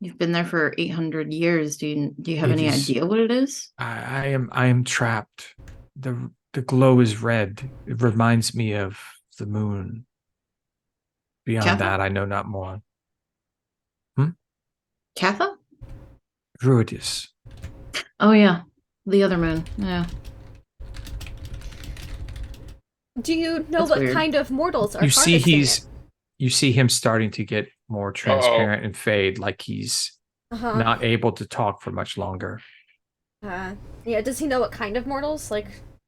You've been there for 800 years. Do you have any idea what it is? I am trapped. The glow is red. It reminds me of the moon. Beyond Kappa? that, I know not more. Katha? Druidus. Oh yeah, the other moon. Yeah. Do you know That's what weird. kind of mortals are You see harvesting you see him starting to get more transparent and fade, like he's it? not able to talk for much longer. Yeah, does he know what kind of mortals? Like,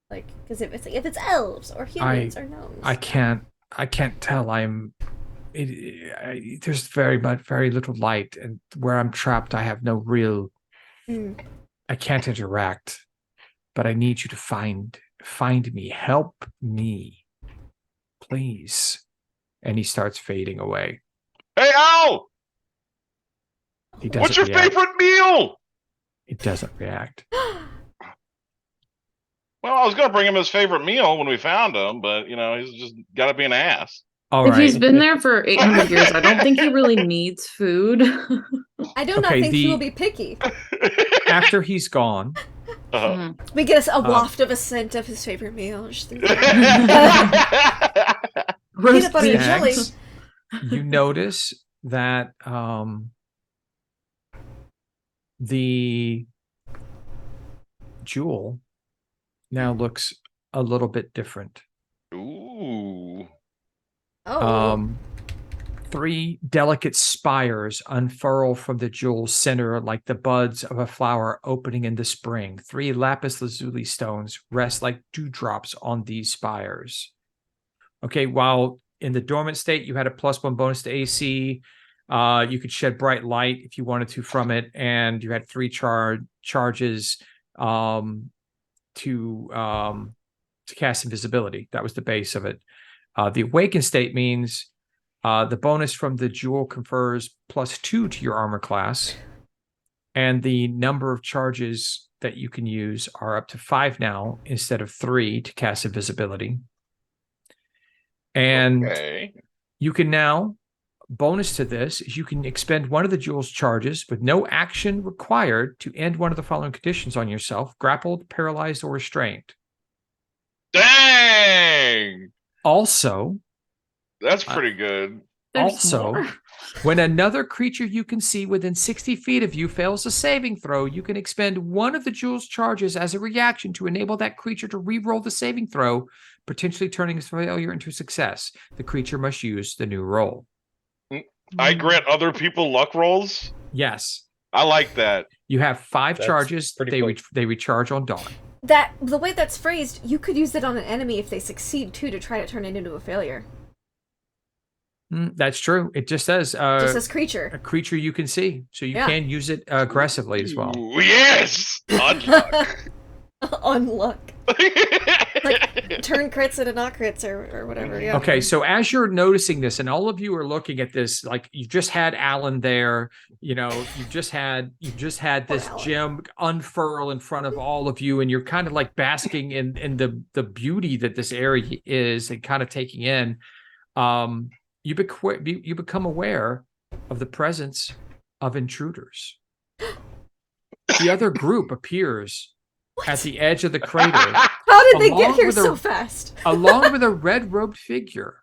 because if it's elves or humans or gnomes. I can't tell. There's very little light, and where I'm trapped, I have no real. I can't interact, but I need you to find me. Help me, please. And he starts fading away. Hey, Al! He doesn't What's your react. favorite meal? He doesn't react. Well, I was going to bring him his favorite meal when we found him, but, he's just got to be an ass. All If right. he's been there for 800 years, I don't think he really needs food. I do not Okay, think he will be picky. After he's gone, We get a waft of a scent of his favorite meal. Just through the- Peanut butter and jelly. Snacks, you notice that the jewel now looks a little bit different. Ooh. Oh. 3 delicate spires unfurl from the jewel's center like the buds of a flower opening in the spring. 3 lapis lazuli stones rest like dewdrops on these spires. Okay, while in the dormant state, you had a +1 bonus to AC. You could shed bright light if you wanted to from it, and you had 3 charges to cast invisibility. That was the base of it. The awakened state means the bonus from the jewel confers +2 to your armor class, and the number of charges that you can use are up to 5 now instead of 3 to cast invisibility. And you can now, bonus to this is you can expend one of the jewel's charges with no action required to end one of the following conditions on yourself: grappled, paralyzed, or restrained. Dang! Also, That's pretty good. There's also, more. when another creature you can see within 60 feet of you fails a saving throw, you can expend one of the jewel's charges as a reaction to enable that creature to re-roll the saving throw, potentially turning its failure into success. The creature must use the new roll. I grant other people luck rolls. Yes. I like that. You have 5 That's charges. pretty quick. They recharge on dawn. The way that's phrased, you could use it on an enemy if they succeed too to try to turn it into a failure. That's true. It just says Just as creature. a creature you can see, so you Yeah. can use it aggressively as well. Ooh, yes! Unluck. Unluck. Like turn crits into not crits or whatever. Yeah. Okay, so as you're noticing this, and all of you are looking at this, like you just had Alan there, you just had this Alan. gem unfurl in front of all of you, and you're kind of like basking in the beauty that this area is, and kind of taking in. You become aware of the presence of intruders. The other group appears at the edge of the crater, How did they get along here with so fast? along with a red-robed figure.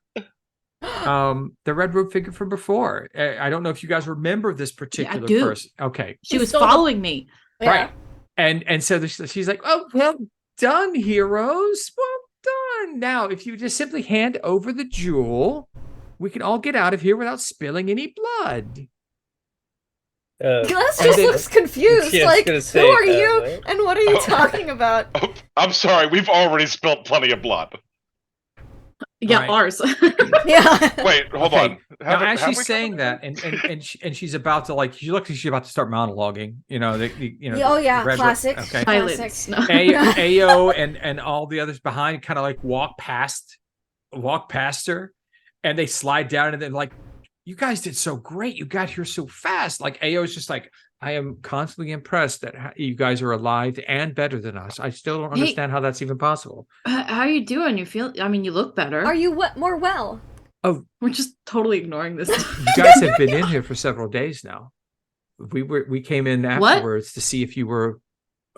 The red-robed figure from before. I don't know if you guys remember this particular do. person. Okay, She was following me. right. And so she's like, "Oh, well done, heroes. Well done. Now, if you just simply hand over the jewel, we can all get out of here without spilling any blood." Glass and just then- looks confused. Yeah, I was Like, gonna say, who are you? what? And what are you talking about? I'm sorry, we've already spilled plenty of blood. Yeah, Right. ours. Yeah. Wait, hold Okay. on. Now, as she's we saying covered that, and she's about to she looks like she's about to start monologuing. Oh yeah, red- classic. Okay. Classic. Silence. No. Ao and all the others behind kind of like walk past her, and they slide down, and then like, "You guys did so great. You got here so fast." Like Ao is just like, "I am constantly impressed that you guys are alive and better than us. I still don't Hey. understand how that's even possible." How are you doing? You feel? I mean, you look better. Are you more well? We're just totally ignoring this. You guys have been in here for several days now. We came in afterwards to see if you were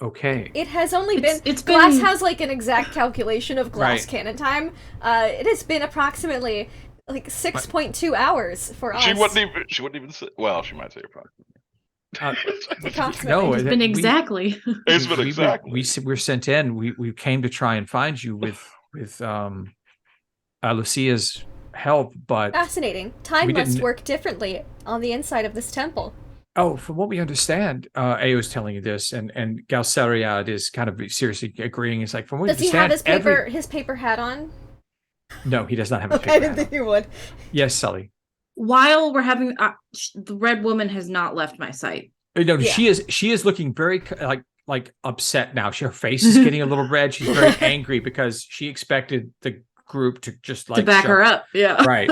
okay. It has only It's been. Glass been- has like an exact calculation of glass Right. cannon time. It has been approximately like 6.2 hours for us. She wouldn't even say. Well, she might say approximately. Approximately. No, It's been exactly. It's been exactly. We were sent in. We came to try and find you with Lucia's help, but Fascinating. Time We must didn't- work differently on the inside of this temple. from what we understand, Ao is telling you this, and Galceriad is kind of seriously agreeing. It's like, from what we Does he have understand, his paper hat on? No, he does not have a Okay, I paper didn't hat think on. he would. Yes, Sully. While we're having the red woman has not left my sight. No, Yeah. she is looking very like upset now. Her face is getting a little red. She's very angry because she expected the group to just like to back her up. Yeah. right?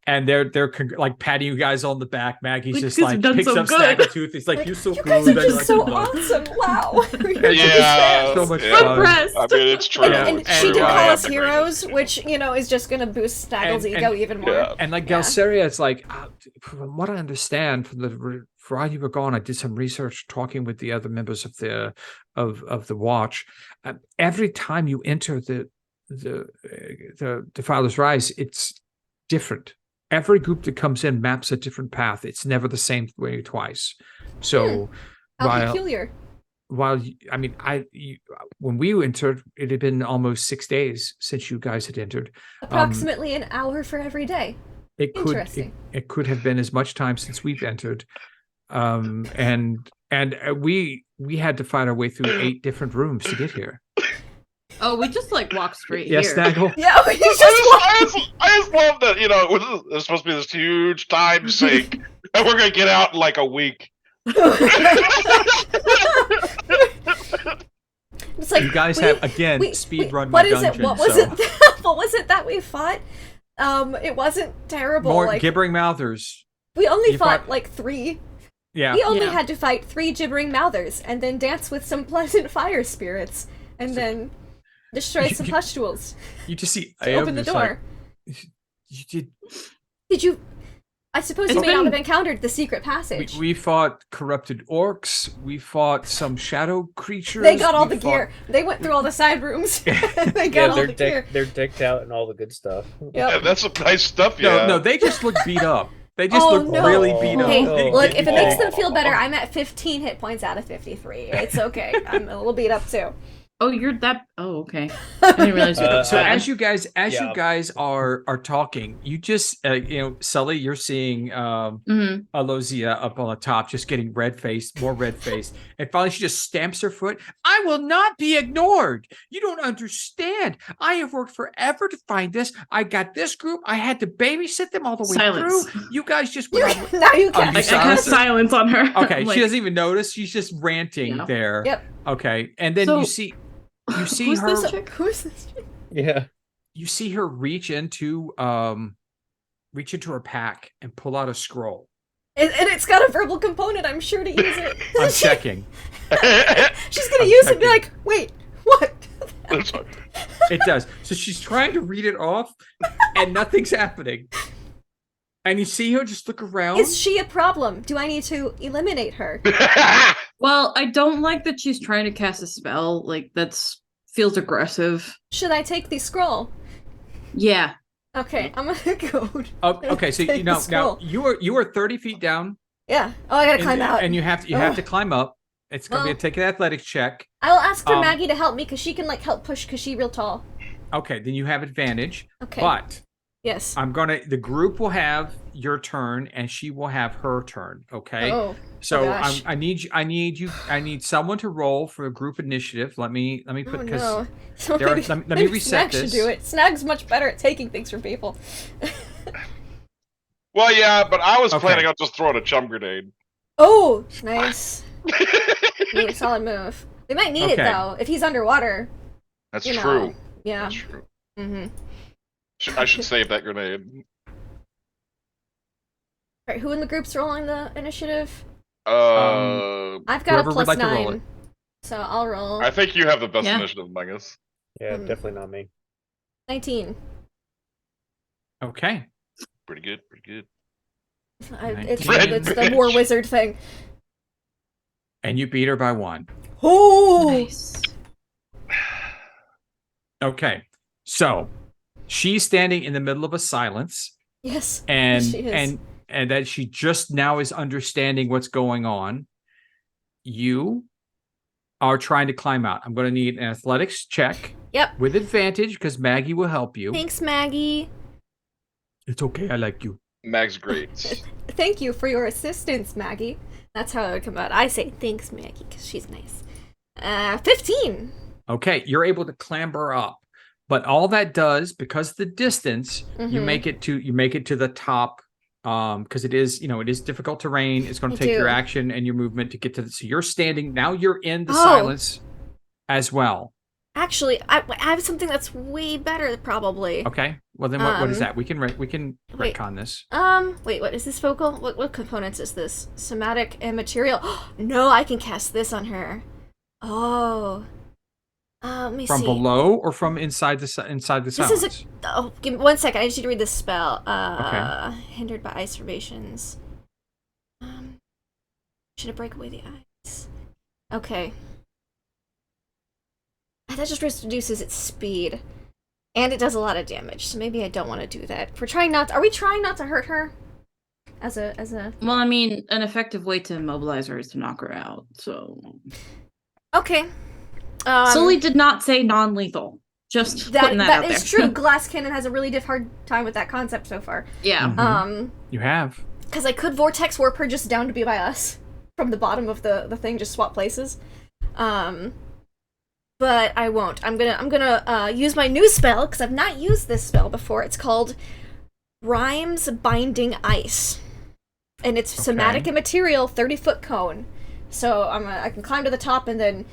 And they're like patting you guys on the back. Maggie's Like, just "Guys like have done picks so up good." Snaggletooth. He's like, Like, "You're so you good." guys are And you're just like, so "No." awesome. Wow. Yeah, So much yeah. fun. Impressed. I mean, it's true. Yeah. And It's she true. did I call have us to agree with heroes, you. which, is just going to boost Snaggle's And- ego even more. Yeah. And like Yeah. Galceria, it's like, from what I understand, for while you were gone, I did some research talking with the other members of the watch. Every time you enter the Defiler's Rise, it's different. Every group that comes in maps a different path. It's never the same way twice. So How peculiar. when we entered, it had been almost 6 days since you guys had entered. Approximately an hour for every day. It Interesting. could have been as much time since we've entered. And we had to find our way through 8 different rooms to get here. Oh, we just like walk straight Yeah, here. Snaggle. Yeah, we just I just love that, there's supposed to be this huge time sink, and we're gonna get out in like a week. It's like You guys have again speed run what my is dungeon. it? What was so. it? What was it that we fought? It wasn't terrible. More like gibbering mouthers. we only you fought fought- like 3. Yeah. We only Yeah. had to fight 3 gibbering mouthers and then dance with some pleasant fire spirits and then destroy some pustules You just see to open the door. You did. Did you? I suppose you It's may not been- have encountered the secret passage. We fought corrupted orcs. We fought some shadow creatures. They got all we the fought- gear. They went through all the side rooms. They got Yeah, all the gear. they're decked out and all the good stuff. Yeah, Yep. that's some nice stuff. No, Yeah. no, they just look beat up. They just Oh, look no. really beat up. Hey, Oh, look, if it makes them oh. feel better, I'm at 15 hit points out of 53. It's okay. I'm a little beat up too. Oh, you're that. Oh, okay. I didn't realize you were So that. as you guys Yeah. are talking, you just Sully, you're seeing Mhm. Alozia up on the top, just getting red faced, more red faced, and finally she just stamps her foot. I will not be ignored. You don't understand. I have worked forever to find this. I got this group. I had to babysit them all the way Silence. through. You guys just You, went out- now you Oh, can. you I cast silence on her. Okay, I'm like, she doesn't even notice. She's just ranting Yeah. there. Yep. Okay, and then So- you see Who's her. this chick? Who's this? Yeah. You see her reach into her pack and pull out a scroll. And it's got a verbal component. I'm sure to use it. I'm checking. She's gonna I'm use it and be checking. like, wait, what? It does. So she's trying to read it off, and nothing's happening. And you see her just look around. Is she a problem? Do I need to eliminate her? Well, I don't like that she's trying to cast a spell. Like that's feels aggressive. Should I take the scroll? Yeah. Okay, I'm gonna go. Okay, so Take the now scroll. you are 30 feet down. Yeah. Oh, I gotta climb out. And you have to Ugh. climb up. It's gonna be Well. take an athletics check. I will ask for Um, Maggie to help me because she can like help push because she's real tall. Okay, then you have advantage. Okay. But Yes. the group will have your turn and she will have her turn. Okay. Oh. So gosh. I need someone to roll for a group initiative. Let me put Oh because no. So there are- maybe, let me maybe reset Snag should this. do it. Snag's much better at taking things from people. Well, yeah, but I was Okay. planning on just throwing a chum grenade. Oh, nice. Really solid move. We might need it Okay. though. If he's underwater, That's you know. true. Yeah. That's true. Mm-hmm. I should save that grenade. Alright, who in the group's rolling the initiative? I've got Whoever a would plus like to roll 9. it. So I'll roll I think you have the best Yeah. initiative among us. Yeah, Hmm. definitely not me. 19. Okay. Pretty good. Pretty good. It's Red the bitch. war wizard thing. And you beat her by 1. Oh! Nice. Okay. So she's standing in the middle of a silence Yes. and she is. and that she just now is understanding what's going on. You are trying to climb out. I'm going to need an athletics check. Yep. With advantage because Maggie will help you. Thanks, Maggie. It's okay. I like you. Mag's great. Thank you for your assistance, Maggie. That's how it would come out. I say thanks, Maggie, because she's nice. 15. Okay, you're able to clamber up, but all that does, because of the distance, you Mhm. make it to the top. Because it is difficult terrain. It's going I to take your do. action and your movement to get to the. So you're standing now. You're in the Oh. silence as well. Actually, I have something that's way better, probably. Okay. Well, then what is Um, that? We can wait. retcon this. Wait, what is this vocal? What components is this? Somatic and material. No, I can cast this on her. Oh. Let me From see. below or from inside the silence? This is a. Oh, give me 1 second. I just need to read this spell. Hindered by ice formations. Should it break away the ice? Okay. That just reduces its speed, and it does a lot of damage. So maybe I don't want to do that. Are we trying not to hurt her? As a. Well, I mean, an effective way to immobilize her is to knock her out. So Okay. Sully did not say non-lethal. Just putting that out that is there. true. Glass Cannon has a really hard time with that concept so far. Yeah. Mhm. You have. Because I could vortex warp her just down to be by us from the bottom of the thing, just swap places. but I won't. I'm gonna use my new spell because I've not used this spell before. It's called Rhymes Binding Ice, and it's somatic and material, 30-foot cone. So I can climb to the top and then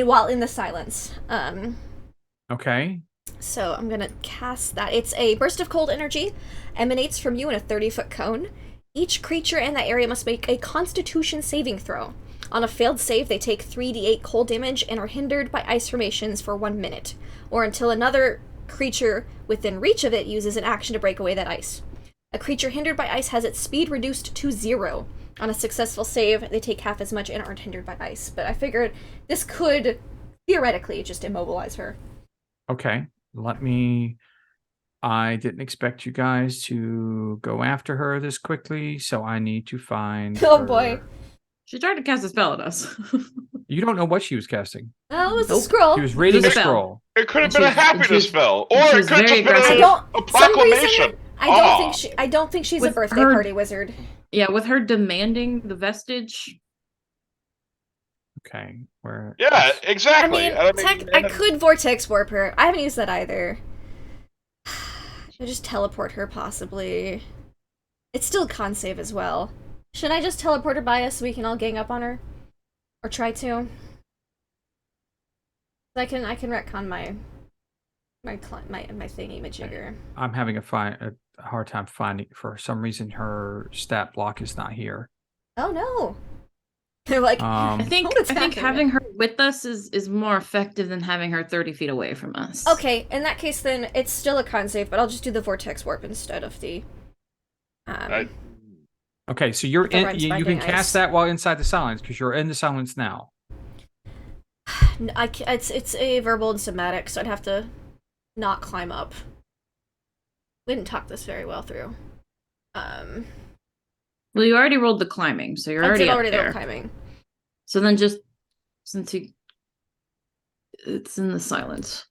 while in the silence. Okay. So I'm gonna cast that. It's a burst of cold energy, emanates from you in a 30-foot cone. Each creature in that area must make a Constitution saving throw. On a failed save, they take 3d8 cold damage and are hindered by ice formations for 1 minute, or until another creature within reach of it uses an action to break away that ice. A creature hindered by ice has its speed reduced to 0. On a successful save, they take half as much and aren't hindered by ice. But I figured this could theoretically just immobilize her. Okay. I didn't expect you guys to go after her this quickly, so I need to find Oh boy. She tried to cast a spell at us. You don't know what she was casting. Oh, it was a Nope. scroll. She was reading The a spell. scroll. It could have And been a she's- and happiness she's- spell, and or she's it could have very just been aggressive. a proclamation. I don't think she's a With birthday her- party wizard. Yeah, with her demanding the vestige. Okay. Where? Yeah, I exactly. mean, And I could vortex warp her. I haven't used that either. Should I just teleport her, possibly? It's still con save as well. Should I just teleport her by us so we can all gang up on her? Or try to? I can retcon my thingy majigger. I'm having a hard time finding. For some reason, her stat block is not here. Oh no! They're like, I think What's happening? having her with us is more effective than having her 30 feet away from us. okay, in that case then, it's still a con save, but I'll just do the vortex warp instead of the... Okay, so you're The in. Rhymes You can Binding cast Ice. that while inside the silence because you're in the silence now. It's a verbal and somatic, so I'd have to not climb up. We didn't talk this very well through. Well, you already rolled the climbing, so you're I already did up already there. go climbing. So then just it's in the silence.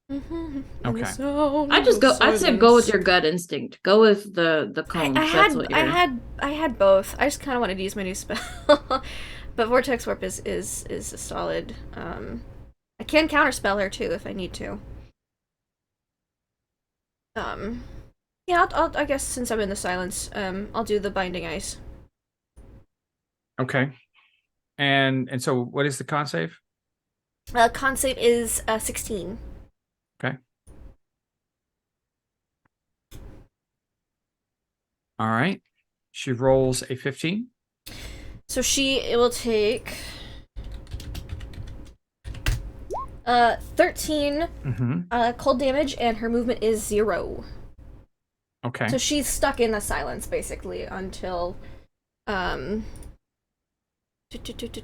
Okay. I'd say go with your gut instinct. Go with the cone. I That's what you're... had both. I just kind of wanted to use my new spell, but vortex warp is a solid. I can counterspell her too if I need to. Yeah, I guess since I'm in the silence, I'll do the binding ice. Okay. And so, what is the con save? Con save is 16. Okay. All right. She rolls a 15. So it will take 13 Mm-hmm. cold damage, and her movement is 0. Okay. So she's stuck in the silence basically until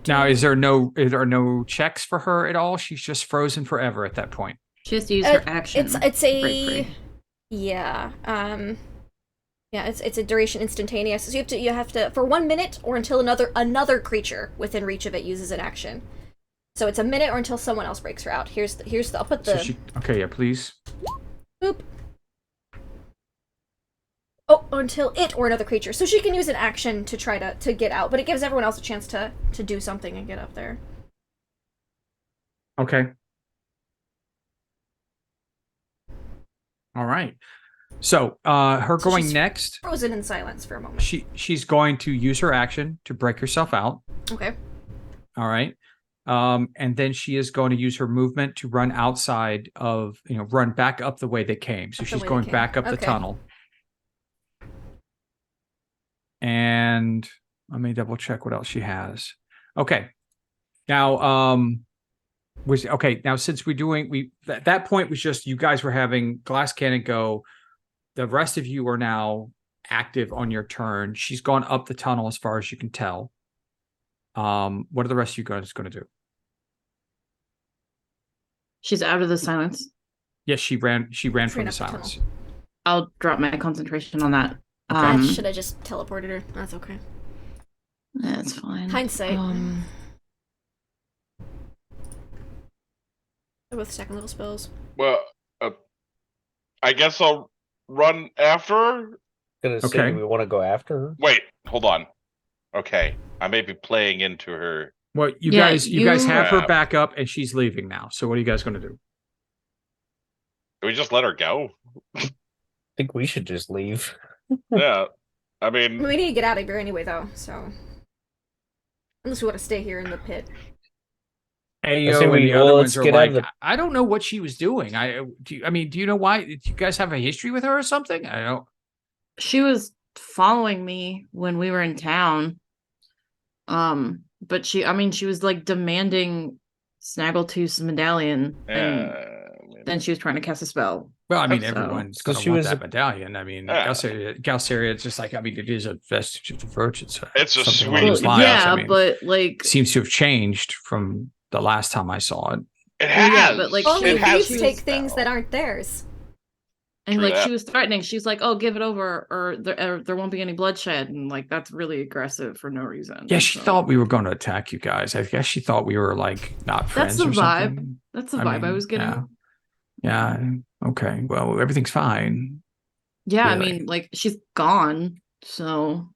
Now, is there no checks for her at all? She's just frozen forever at that point. She has to use her action. It's to break a free. yeah it's a duration instantaneous. So you have to for 1 minute or until another creature within reach of it uses an action. So it's a minute or until someone else breaks her out. Here's the I'll put the Okay, yeah, please. boop. Oh, until it or another creature. So she can use an action to try to get out, but it gives everyone else a chance to do something and get up there. Okay. All right. So, her So going she's next, Frozen in silence for a moment. she's going to use her action to break herself out. Okay. All right. And then she is going to use her movement to run outside of, run back up the way they came. So Up the she's way they going came. back up the Okay. tunnel. And let me double check what else she has. Okay. Now, now since at that point was just you guys were having glass cannon go. The rest of you are now active on your turn. She's gone up the tunnel as far as you can tell. What are the rest of you guys going to do? She's out of the silence. Yes, she ran from Ran the up the silence. I'll drop my concentration on that. Should I just teleported her? That's okay. That's fine. Hindsight. They're both second level spells. Well, I guess I'll run after her. Gonna say, Okay. do we want to go after her? Wait, hold on. Okay, I may be playing into her Well, you Yeah, guys have her Yeah. back up, and she's leaving now. So what are you guys going to do? Do we just let her go? I think we should just leave. Yeah. I mean, We need to get out of here anyway, though. So unless we want to stay here in the pit. say Ayo and we- the well, other let's ones are get out like, of the- I don't know what she was doing. Do you know why? Do you guys have a history with her or something? I don't. She was following me when we were in town. But she was like demanding Snaggletooth's medallion, and then she was trying to cast a spell. Well, I mean, So- everyone's So going she to want was that a- medallion. I mean, Yeah. Galceria, it's just like, I mean, it is a vestige of the Virgin. So It's a something sweet- along those Well, lines. yeah, I mean, but like, seems to have changed from the last time I saw it. it Well, has. yeah, but, like, Only it has thieves take now. things that aren't theirs. and True like that. she was threatening. She's like, "Oh, give it over, or there won't be any bloodshed," and like that's really aggressive for no reason. Yeah, she So- thought we were going to attack you guys. I guess she thought we were like not friends That's the or vibe. something. That's the vibe I mean, was getting. Yeah. Okay. Well, everything's fine. Yeah, I Really. mean, like she's gone, so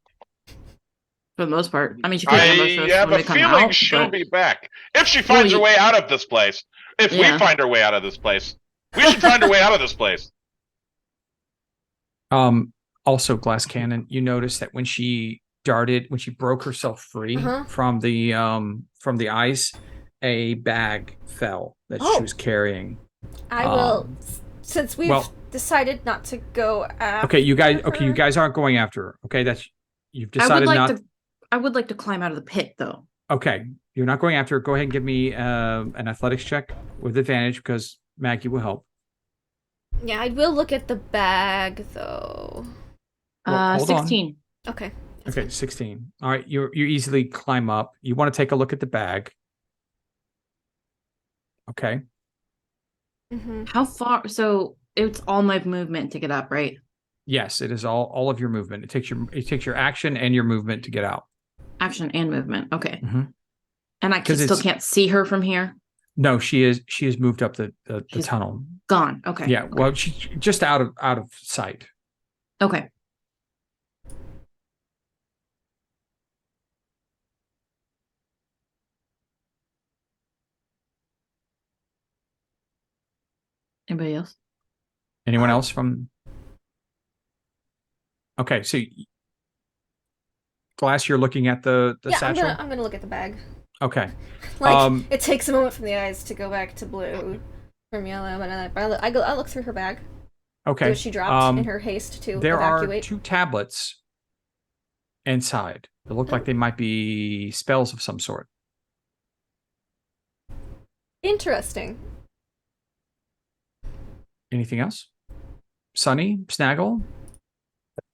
for the most part, I mean, she could I ambush us have when a we come feeling out. she'll But be back if she finds her you- way out of this place. If Yeah. we find our way out of this place, we should find our way out of this place. Also, Glass Cannon, you notice that when she broke herself free Uh-huh. from the ice, a bag fell that she Oh. was carrying. I will, Um, since we've well- decided not to go after Okay, you guys her. aren't going after her. Okay, you've I would decided like not. I would like to climb out of the pit, though. Okay, you're not going after her. Go ahead and give me an athletics check with advantage because Maggie will help. Yeah, I will look at the bag, though. Well, hold on. 16. Okay. Okay, 16. All right, you easily climb up. You want to take a look at the bag. Okay. Mm-hmm. How far? So it's all my movement to get up, right? Yes, it is all of your movement. It takes your action and your movement to get out. Action and movement. Okay. Mhm. And I 'Cause still it's- can't see her from here. No, she has moved up the She's- tunnel. Gone. Okay. Yeah, Okay. well, she's just out of sight. Okay. Anybody else? Anyone else from? Okay, so Glass, you're looking at the Yeah, satchel. I'm gonna look at the bag. Okay. Like it takes a moment from the eyes to go back to blue from yellow, but I look through her bag. Okay. What she dropped in her haste to There evacuate. are 2 tablets inside. They look like they might be spells of some sort. Interesting. Anything else? Sunny, Snaggle.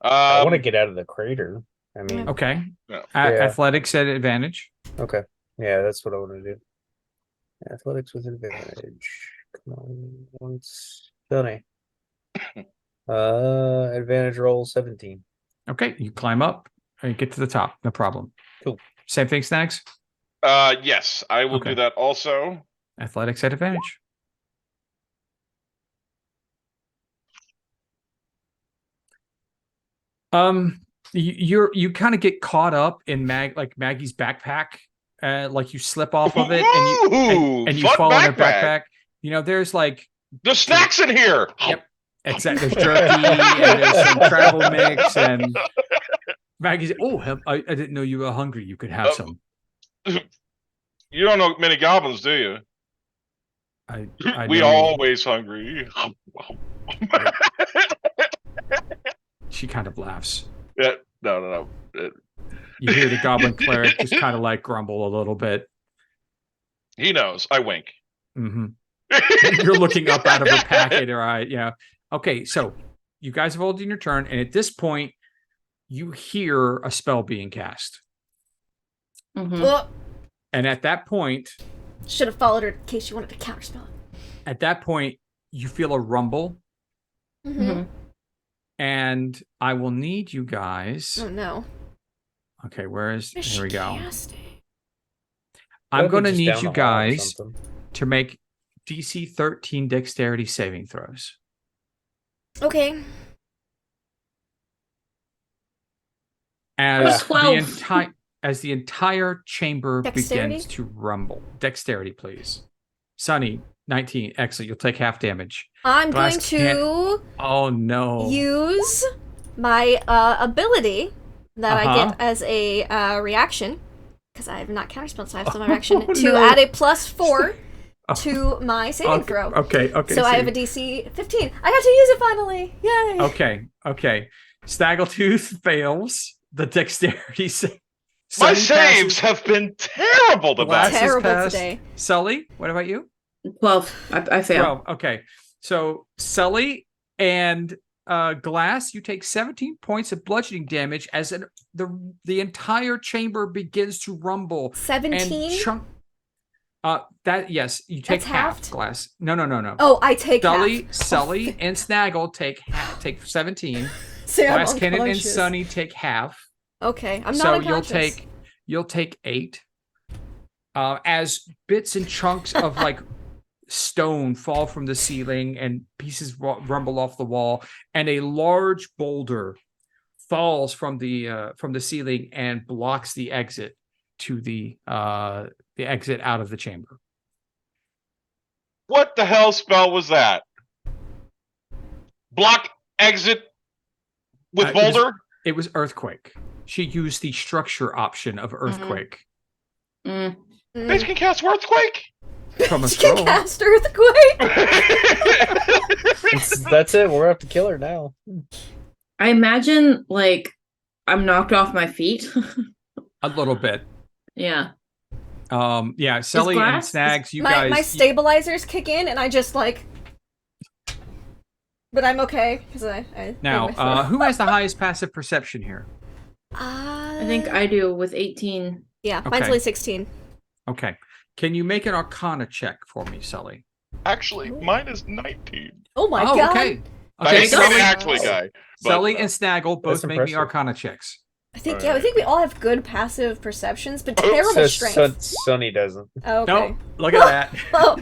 I want to get out of the crater. I mean, Okay. Yeah. Athletics at advantage. okay. Yeah, that's what I want to do. Athletics with advantage. Come on, once. Sunny. Advantage roll 17. Okay, you climb up and you get to the top. No problem. Cool. Same thing, Snags. Yes, I will Okay. do that also. Athletics at advantage. You kind of get caught up in Maggie's backpack, like you slip off of it and you Ooh, fall in her backpack. backpack. You know, there's like There's snacks in here. Yep. Exactly. There's jerky and there's some travel mix and Maggie's. Oh, I didn't know you were hungry. You could have Oh. some. You don't know many goblins, do you? I We know. always hungry. She kind of laughs. Yeah, no. You hear the goblin cleric just kind of like grumble a little bit. He knows. I wink. Hmm You're looking up out of her packet, all right? Yeah. Okay, so you guys have all done your turn, and at this point, you hear a spell being cast. Mhm. And at that point, Should have followed her in case she wanted to counterspell it. you feel a rumble, Mm-hmm. Mhm. and I will need you guys. Oh no. Okay, here we go. Casting? I'm going to Just need down you the hall or guys something. to make DC 13 dexterity saving throws. Okay. As Plus 12. as the entire chamber Dexterity? begins to rumble. Dexterity, please. Sunny, 19. Excellent. You'll take half damage. I'm Glass going to Oh no. use my ability that I Uh-huh. get as a reaction, because I have not counterspelled, so I have still my reaction, Oh, to no. add a +4 to my saving throw. Okay. So I have a DC 15. I got to use it finally. Yay! Okay. Snaggletooth fails the dexterity save. My Sunny saves passes- have been terrible Glass tonight. has Terrible passed. today. Sully, what about you? 12. I fail. 12. Okay. So Sully and Glass, you take 17 points of bludgeoning damage as the entire chamber begins to rumble. 17? And chunk. Yes, you take That's half. halved? Glass. No. Oh, I take half. Sully and Snaggle take 17. So I'm Glass Cannon and unconscious. Sunny take half. Okay, I'm not So unconscious. you'll take 8. As bits and chunks of like stone fall from the ceiling and pieces rumble off the wall, and a large boulder falls from the ceiling and blocks the exit to the exit out of the chamber. What the hell spell was that? Block exit with It was- boulder? It was earthquake. She used the structure option of earthquake Mm. They can cast earthquake? from a She can scroll. cast Earthquake! That's it. We're gonna have to kill her now. I imagine, like, I'm knocked off my feet. A little bit. Yeah. Yeah, Sully and Glass- Snags, you my guys. my stabilizers kick in, and I just like. But I'm okay because I Now, who has the highest passive perception here? I think I do with 18. Yeah, mine's Okay. only 16. Okay. Can you make an Arcana check for me, Sully? Actually, mine is 19. Oh my god! okay. I Okay, ain't really Sully, actually, guy. But, Sully and Snaggle both That's make me impressive. Arcana checks. I think Alright. I think we all have good passive perceptions, but Oh, terrible strength. Sunny doesn't. Oh, okay. Nope. Look at that. Oh.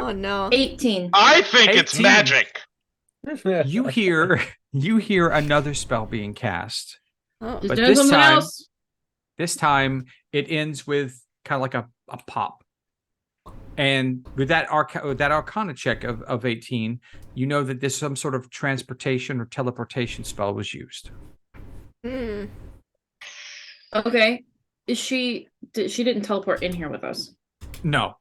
Oh no. 18. I think it's 18. magic. You hear another spell being cast. Oh. Just But doing this something time- else. This time it ends with kind of like a pop. And with that Arcana check of 18, you know that this some sort of transportation or teleportation spell was used. Hmm. Okay. She didn't teleport in here with us. No.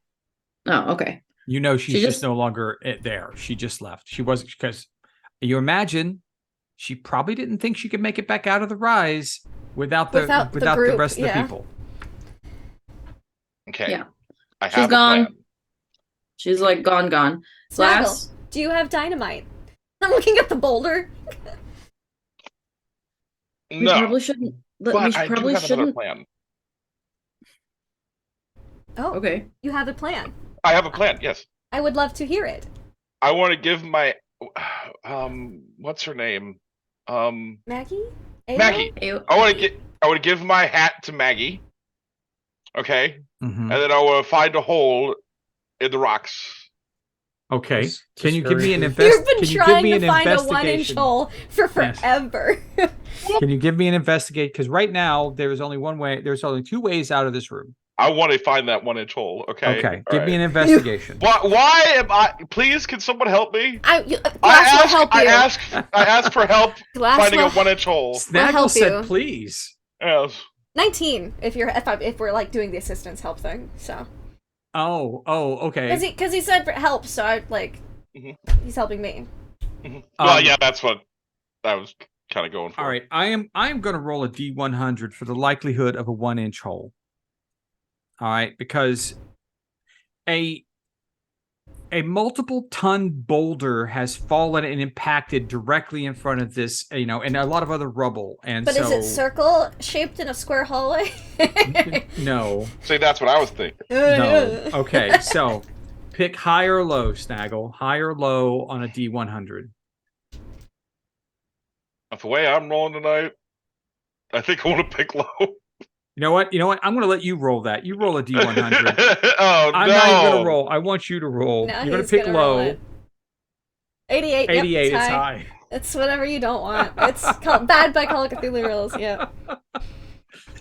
Oh, okay. You know she's She just just- no longer there. She just left. She wasn't, because you imagine she probably didn't think she could make it back out of the rise without the group, rest of the yeah. people. Okay. Yeah. I She's have gone. a plan. She's like gone. Glass. Snaggle, do you have dynamite? I'm looking at the boulder. We No, probably shouldn't. but We I do probably have another shouldn't. plan. Oh, Okay. you have a plan. I have a plan, yes. I would love to hear it. I want to give my what's her name? Maggie? Ayo? Maggie. Ew. I want to give my hat to Maggie. Okay? Mhm. And then I want to find a hole in the rocks. Okay. Just- Can you just give me an very You've been Can you give trying me to an find a 1-inch investigation? hole for Yes. forever. Can you give me an investigate? Because right now there is only one way. There's only 2 ways out of this room. I want to find that 1-inch hole. Okay. Okay. All Give me right. an investigation. Why am I? Please, can someone help me? Glass will help you. I asked for help Glass finding will a 1-inch hole. Snaggle help said, you. "Please." Yes. 19 if we're like doing the assistance help thing. So Oh. Okay. because he said for help, so I like Mhm. he's helping me. Well, yeah, that's what I was kind of going for. All right. I am going to roll a D100 for the likelihood of a 1-inch hole. All right, because a multiple ton boulder has fallen and impacted directly in front of this, and a lot of other rubble. And But so is it circle shaped in a square hallway? no. See, that's what I was thinking. No. Okay, so pick high or low, Snaggle. High or low on a D100. That's the way I'm rolling tonight. I think I want to pick low. You know what? I'm going to let you roll that. You roll a D100. Oh, I'm no. not even going to roll. I want you to roll. No, You're going he's to pick gonna roll low. it. 88. 88 Yep, is it's high. It's whatever you don't want. It's called bad by Call of Cthulhu rules. Yeah.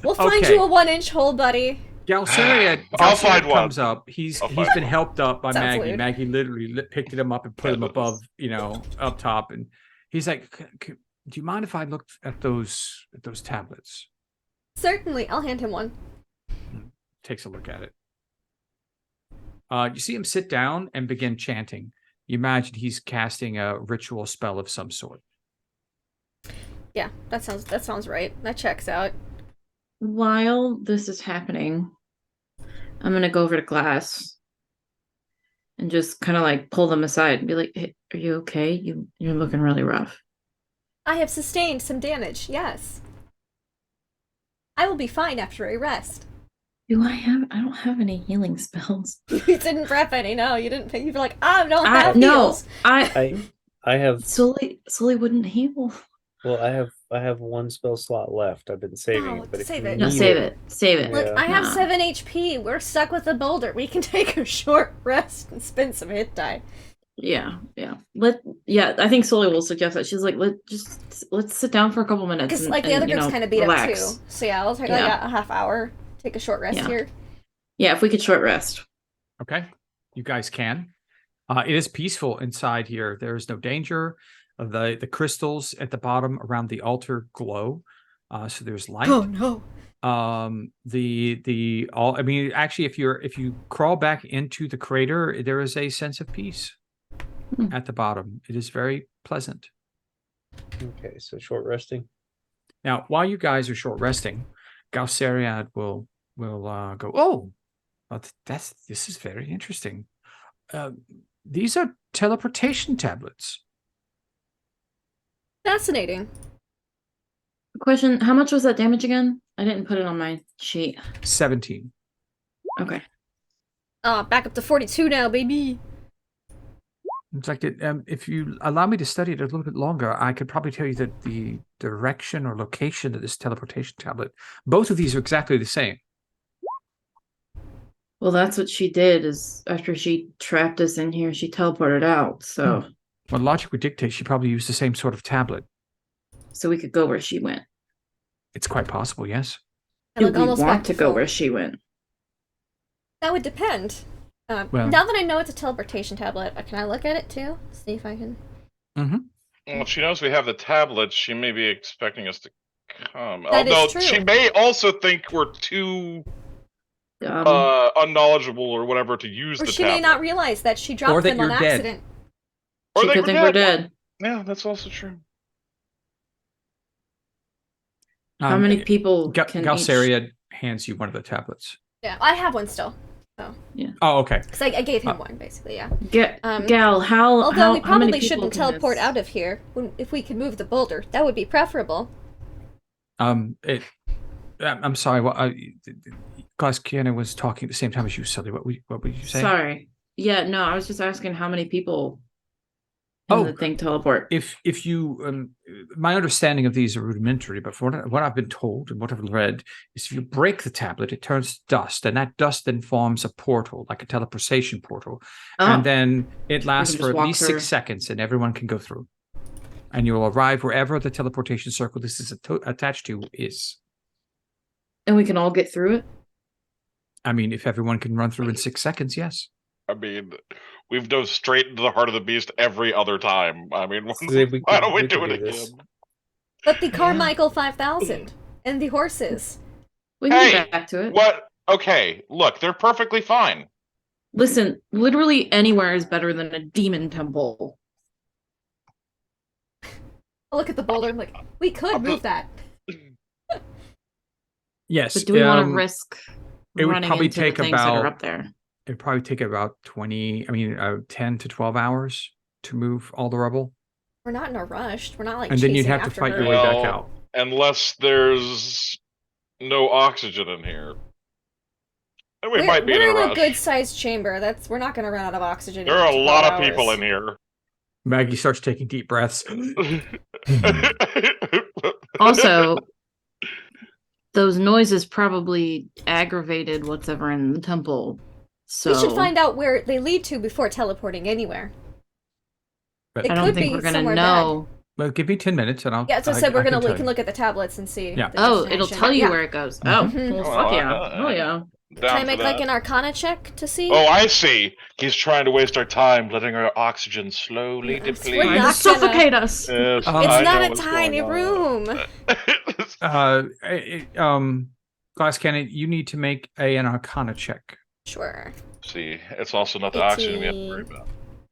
We'll find Okay. you a 1-inch hole, buddy. Galceria I'll find one. comes up. He's I'll been find one. helped up by Sounds Maggie. weird. Maggie literally picked him up and put him above, up top. And he's like, do you mind if I look at those tablets? Certainly, I'll hand him one. Takes a look at it. You see him sit down and begin chanting. You imagine he's casting a ritual spell of some sort. Yeah, that sounds right. That checks out. While this is happening, I'm gonna go over to Glass and just kind of like pull them aside and be like, "Hey, are you okay? You're looking really rough." I have sustained some damage, yes. I will be fine after a rest. I don't have any healing spells. You didn't prep any, no, you didn't pick. You'd be like, I don't have No, heals. I have Sully wouldn't heal. well, I have one spell slot left. I've been saving Oh, it, but if save you it. No, need save it. Save it. Look, Yeah. I have Nah. 7 HP. We're stuck with the boulder. We can take a short rest and spend some hit die. Yeah. I think Sully will suggest that. She's like, let's sit down for a couple minutes. Because and- like the other and, group's kind of beat relax. up too. So yeah, I'll take Yeah. like a half hour. Take a short rest Yeah. here. Yeah, if we could short rest. Okay, you guys can. It is peaceful inside here. There is no danger. The crystals at the bottom around the altar glow, so there's light. Oh no. I mean, actually, if you crawl back into the crater, there is a sense of peace Hmm. at the bottom. It is very pleasant. Okay, so short resting. Now, while you guys are short resting, Galceriad will go. Oh, well, this is very interesting. These are teleportation tablets. Fascinating. Question: how much was that damage again? I didn't put it on my sheet. 17. Okay. Back up to 42 now, baby. In fact, if you allow me to study it a little bit longer, I could probably tell you that the direction or location of this teleportation tablet, both of these are exactly the same. Well, that's what she did. Is after she trapped us in here, she teleported out. So, Well, logic would dictate she probably used the same sort of tablet. so we could go where she went. It's quite possible, yes. I Do look we almost back want to go full. where she went? That would depend. Well- Now that I know it's a teleportation tablet, can I look at it too? See if I can. Well, if she knows we have the tablets, she may be expecting us to come. That is Although true. she may also think we're too unknowledgeable or whatever to use Or the she tablet. may not realize that she Or dropped that them on you're dead. accident. Or She they could were think we're dead. dead. Yeah, that's also true. How many people can each... Galceriad hands you one of the tablets. Yeah, I have one still. Oh, okay. Because I gave him one, basically, yeah. Gal, Although we how many probably people shouldn't can teleport this- out of here. If we could move the boulder, that would be preferable. I'm sorry. What? Guys, Kiana was talking at the same time as you, Sully. What would you say? Sorry. Yeah, no, I was just asking how many people in the thing teleport. If you, my understanding of these are rudimentary, but for what I've been told and what I've read is if you break the tablet, it turns to dust, and that dust then forms a portal, like a teleportation portal, and then it lasts can for just at walk least through. 6 seconds, and everyone can go through, and you'll arrive wherever the teleportation circle this is attached to is. And we can all get through it? I mean, if everyone can run through in 6 seconds, yes. I mean, we've dove straight into the heart of the beast every other time. I mean, We why could- don't we we do could it do this. again? But the Carmichael 5000 and the horses. We can Hey, get back to it. What? Okay, look, they're perfectly fine. Listen, literally anywhere is better than a demon temple. I look at the boulder, I'm like, we could move that. Yes. But do we want to risk it would running probably into take the things that are about- up there? It'd probably take about 10 to 12 hours to move all the rubble. We're not in a rush. We're not like And then you'd chasing have to after fight her. your way back Well, out. Unless there's no oxygen in here. And we might be in We're a in a rush. good sized chamber. We're not gonna run out of oxygen. There are a in lot 12 of people hours. in here. Maggie starts taking deep breaths. Also, those noises probably aggravated whatever in the temple. So We should find out where they lead to before teleporting anywhere. But It I don't could think be we're gonna somewhere know Well, give me 10 minutes and I'll. Yeah, so I we can tell can you. look at the tablets and see. Yeah. the Oh, it'll destination. tell you Yeah. where it goes. Oh, Mhm. well, Well, fuck yeah. Oh yeah. Can I Down make for like that. an Arcana check to see? Oh, I see. He's trying to waste our time, letting our oxygen slowly Yes, we're deplete. Trying to not gonna- suffocate us. Yes, It's I not know a what's tiny going on. room. Glass Cannon, you need to make an Arcana check. Sure. See, it's also not the oxygen we have to worry 18. about.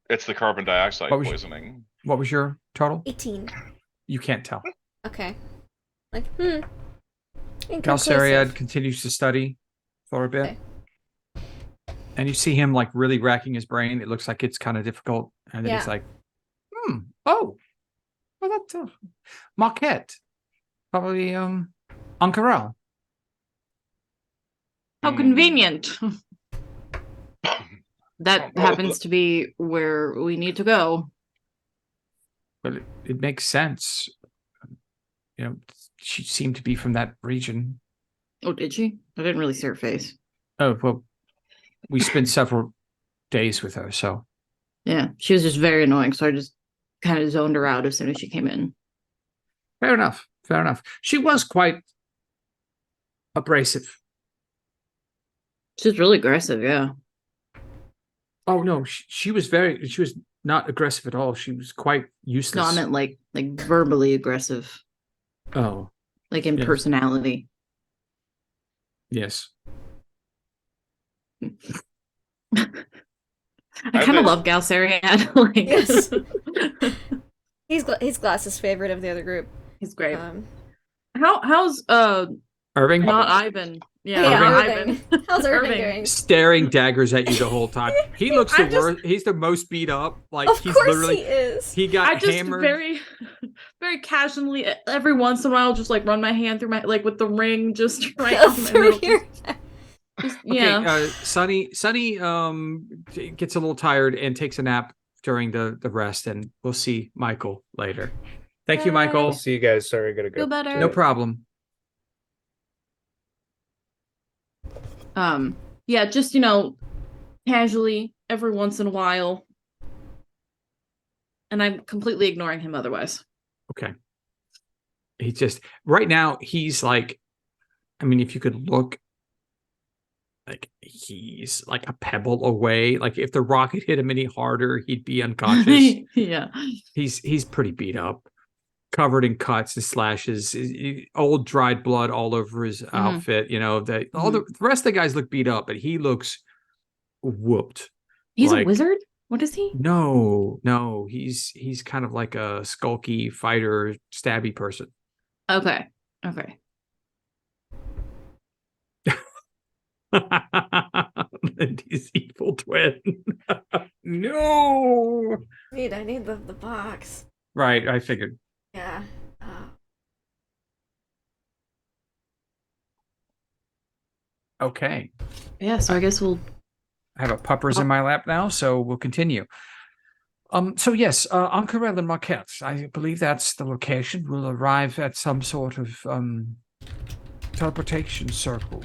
It's the carbon dioxide What was- poisoning. What was your total? 18. You can't tell. Okay. Like, inconclusive. Galceriad continues to study for a bit. Okay. And you see him like really racking his brain. It looks like it's kind of difficult. And then he's Yeah. like, oh, well, that's Marquette. Probably, Ankarel. How convenient. That Oh, happens to be where we need to go. But it makes sense. You know, she seemed to be from that region. Oh, did she? I didn't really see her face. Oh, well, we spent several days with her, so. Yeah, she was just very annoying, so I just kind of zoned her out as soon as she came in. Fair enough. Fair enough. She was quite abrasive. She was really aggressive, yeah. Oh no, she was not aggressive at all. She was quite useless. No, I meant like verbally aggressive, Oh, like in Yes. personality. yes. I I kind of bet- love Galceriad. Like, Yes. He's Glass's favorite of the other group. he's great. Um, How's Irving not Ivan? Yeah, yeah, not Irving. Ivan. How's Irving Irving. doing? staring daggers at you the whole time. He looks the I'm just- worst. He's the most beat up. Like Of he's course literally he is. he got I just hammered. very, very casually every once in a while just like run my hand through my like with the ring just right on my Through nose. here. Just, Okay, yeah. Sunny gets a little tired and takes a nap during the rest, and we'll see Michael later. Thank you, Bye. Michael. See you guys. Sorry, I gotta go. Feel better. No problem. Yeah, just casually every once in a while. And I'm completely ignoring him otherwise. Okay. He just right now he's like, I mean, if you could look, like he's like a pebble away. Like if the rocket hit him any harder, he'd be unconscious. Yeah. He's pretty beat up, covered in cuts and slashes, old dried blood all over his outfit. You know, the rest of the guys look beat up, but he looks whooped. He's a Like- wizard? What is he? No, he's kind of like a skulky fighter, stabby person. Okay. Lindy's evil twin. No. I need the box. Right, I figured. Yeah. Okay. Yeah, so I guess we'll I have a puppers in my lap now, so we'll continue. So yes, Ankarel and Marquette. I believe that's the location. We'll arrive at some sort of teleportation circle.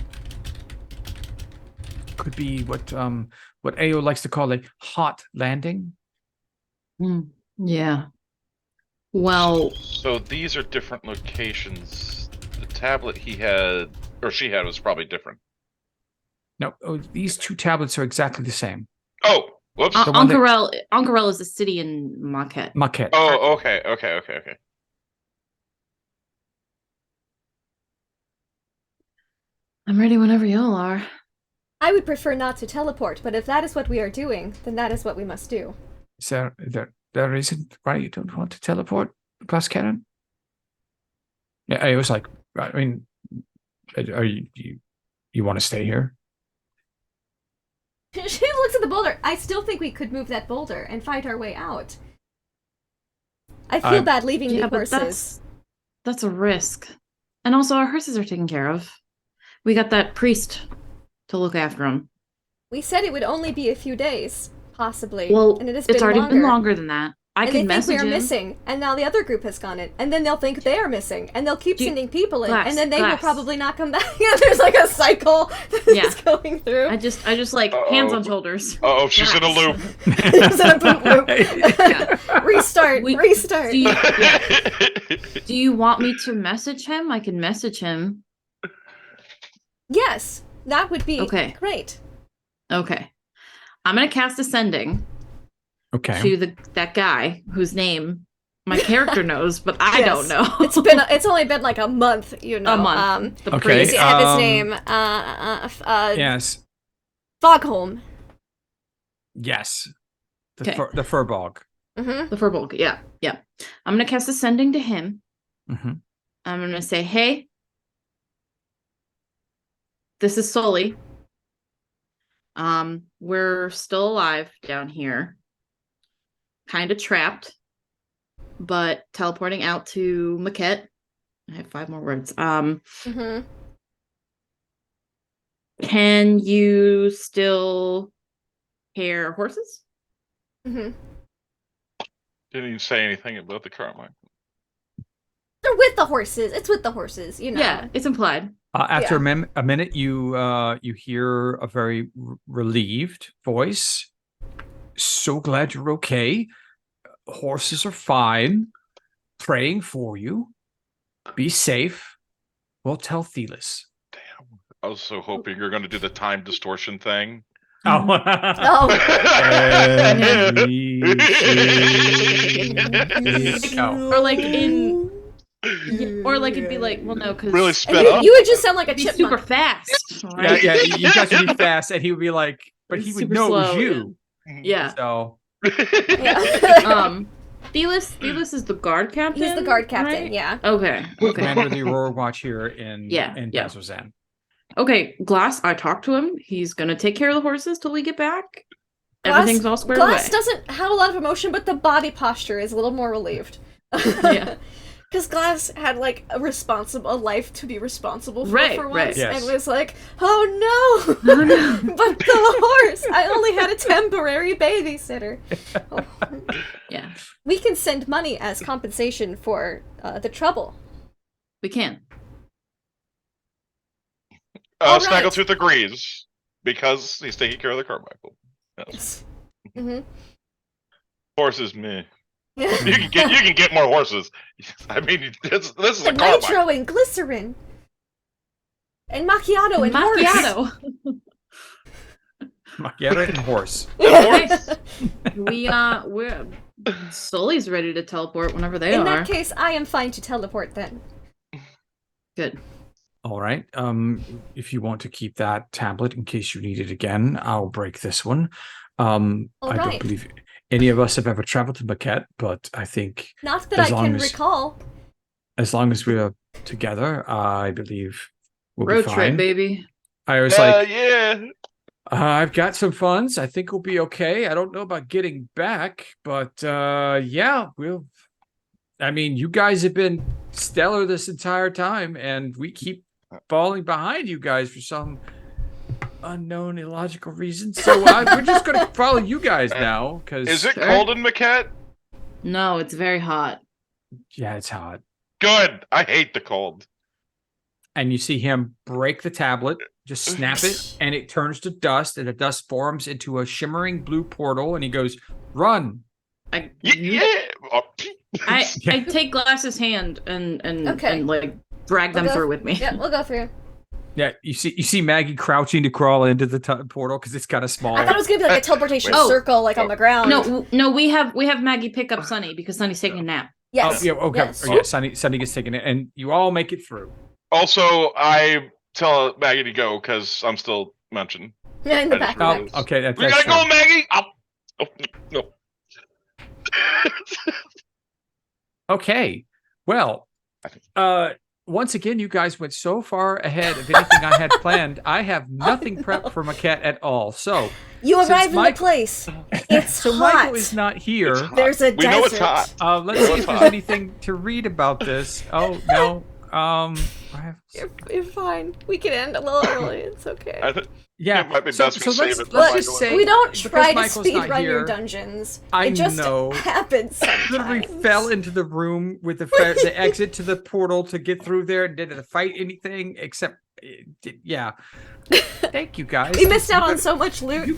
Could be what Ao likes to call a hot landing. yeah. Well, So these are different locations. The tablet he had, or she had, was probably different. No, these two tablets are exactly the same. Oh, whoops. The one that- Ankarel is a city in Marquette. Marquette. Oh, okay. I'm ready whenever y'all are. I would prefer not to teleport, but if that is what we are doing, then that is what we must do. Is there a reason why you don't want to teleport, Glass Cannon? Yeah, I was like, I mean, are you want to stay here? She looks at the boulder. I still think we could move that boulder and fight our way out. I feel bad leaving the but horses. that's a risk. And also our horses are taken care of. We got that priest to look after them. We said it would only be a few days, possibly. Well, and it has it's been already longer. been longer than that. I and can they think we message are him. missing, and now the other group has gone in, and then they'll think they are missing, and they'll keep sending people in, Glass, and then they will Glass. probably not come back. There's like a cycle that's going through. I just like hands on shoulders. Oh, she's in a loop. She's in a boot loop. Yeah. Restart. Do you want me to message him? I can message him. Yes, that would be great. Okay. I'm gonna cast Ascending. Okay. To that guy whose name my character knows, but I don't know. It's only been like a month, you know. A month. The priest. I have his name. Yes. Fogholm. Yes. The Furbog. Mm-hmm. The Furbog. Yeah. I'm gonna cast Ascending to him. Mm-hmm. I'm gonna say, hey, this is Sully. We're still alive down here. Kind of trapped, but teleporting out to Maquette. I have 5 more words. Mm-hmm. Can you still hear horses? Mm-hmm. Didn't even say anything about the current one. They're with the horses. It's with the horses, you know. Yeah, it's implied. After a minute, you hear a very relieved voice. So glad you're okay. Horses are fine. Praying for you. Be safe. We'll tell Thelis. Damn. I was so hoping you're going to do the time distortion thing. Oh. Oh. Or like in... Or like it'd be like, well, no, because really sped up. You would just sound like a be chipmunk. super fast. Right? Yeah, you guys would be fast, and he would be like, but he would Super know it slow, was you. Yeah. So. Thelis is the guard captain. He's the guard captain. Right? Yeah. Okay. Commander of the Aurora Watch here in Bazozan. Okay, Glass, I talked to him. He's gonna take care of the horses till we get back. Glass, Everything's all squared Glass away. doesn't have a lot of emotion, but the body posture is a little more relieved. Yeah. Because Glass had like a life to be responsible for once, Right. Yes. and was like, "Oh no, Oh, no. but the horse! I only had a temporary babysitter." Oh. Yeah, We can send money as compensation for the trouble. we can. All right. Snaggletooth agrees because he's taking care of the Carmichael. Yes. Mm-hmm. Horses, meh. Yeah. You can get more horses. I mean, this is a And Carmichael. nitro and glycerin. And macchiato and horse. Macchiato. Macchiato and horse. We're Sully's ready to teleport whenever they In are. that case, I am fine to teleport then. Good. All right. If you want to keep that tablet in case you need it again, I'll break this one. I don't believe any of us have ever traveled to Maquette, but I think Not that I can recall. as long as we're together, I believe we'll Road be fine. trip, baby. I was like, yeah. I've got some funds. I think we'll be okay. I don't know about getting back, but yeah, we'll. I mean, you guys have been stellar this entire time, and we keep falling behind you guys for some unknown illogical reason. So we're just going to follow you guys now. Cause, Is it cold in Maquette? No, it's very hot. Yeah, it's hot. Good. I hate the cold. And you see him break the tablet, just snap it, and it turns to dust, and the dust forms into a shimmering blue portal, and he goes, "Run!" I take Glass's hand and like drag them through with me. Yeah, we'll go through. Yeah, you see Maggie crouching to crawl into the portal because it's kind of small. I thought it was gonna be like a teleportation circle, like on the ground. No, we have Maggie pick up Sunny because Sunny's taking a nap. Yes. Oh, yeah, okay. Yes. Oh, yeah, Sunny gets taken in, and you all make it through. Also, I tell Maggie to go because I'm still mentioning. Yeah, in the back. Okay, We gotta go, Maggie. Oh, no. Okay. Well, once again, you guys went so far ahead of anything I had planned. I have nothing prepped for Maquette at all. So you arrive in the place. It's so hot. Michael is not here. There's a desert. We know it's hot. Let's see if there's anything to read about this. Oh no. I have, You're fine. We can end a little early. It's okay. yeah. It might be So, best we so save let's, it for let's Michael. just say We don't because try to Michael's not speedrun your here, dungeons. I It just know. happens sometimes. literally fell into the room with the exit to the portal to get through there and didn't fight anything except yeah. Thank you guys. We missed out You on guys- so much loot. You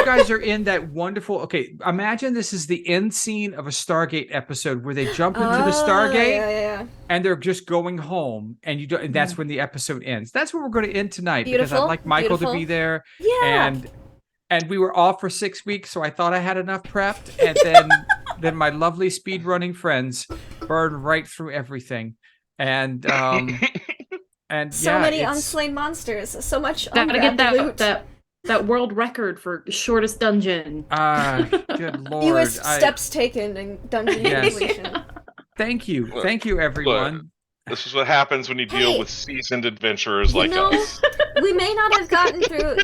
guys are in that wonderful. Okay, imagine this is the end scene of a Stargate episode where they jump into the Stargate Yeah. and they're just going home, and you don't. And that's when the episode ends. That's where we're going to end tonight because Beautiful, I'd like Michael to beautiful. be there, Yeah. and we were off for 6 weeks, so I thought I had enough prepped, and then my lovely speedrunning friends burned right through everything, and So yeah, many it's- unslain monsters. So much Gotta get ungrabbed loot. that world record for shortest dungeon. Good lord. Fewest steps taken in dungeon Yes. completion. Thank you, everyone. This is what happens when you deal Hey. with seasoned adventurers like know, us. we may not have gotten through,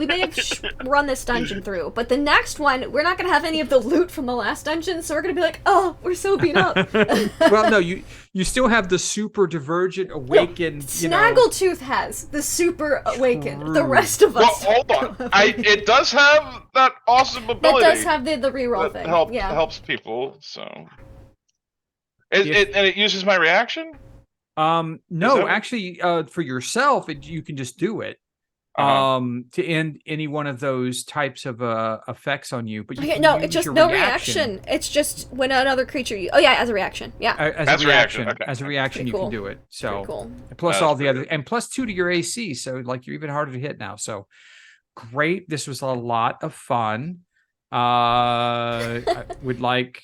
we may have run this dungeon through, but the next one, we're not going to have any of the loot from the last dungeon, so we're going to be like, oh, we're so beat up. Well, no, you still have the super divergent awakened. Snaggletooth has the super awakened. The True. rest of Well, us. hold on. It does have that awesome It ability does have the reroll that thing. Yeah. helps people. So, If- and it uses my reaction. No, that- actually, for yourself, you can just do it. Uh-huh. To end any one of those types of effects on you, but you Okay, can no, use it's just your no reaction. It's just when another creature as a reaction. Yeah. As a reaction, okay. as a reaction, Pretty you cool. can do it. So Pretty cool. plus That's all the pretty other, and plus 2 to your AC, so like you're even harder to hit now. So great, this was a lot of fun. I would like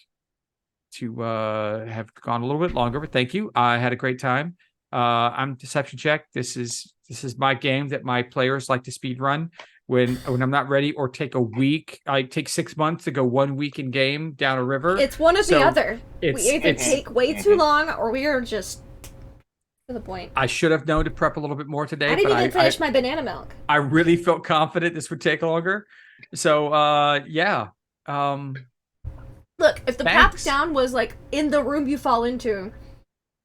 to have gone a little bit longer, but thank you. I had a great time. I'm Deception Check. This is my game that my players like to speed run when I'm not ready, or take a week. I take 6 months to go 1 week in game down a river. It's one or So, the other. We either it's- take way too long, or we are just to the point. I should have known to prep a little bit more today, I didn't but even finish my banana milk. I really felt confident this would take longer. So yeah. Look, if the Thanks. path down was like in the room you fall into,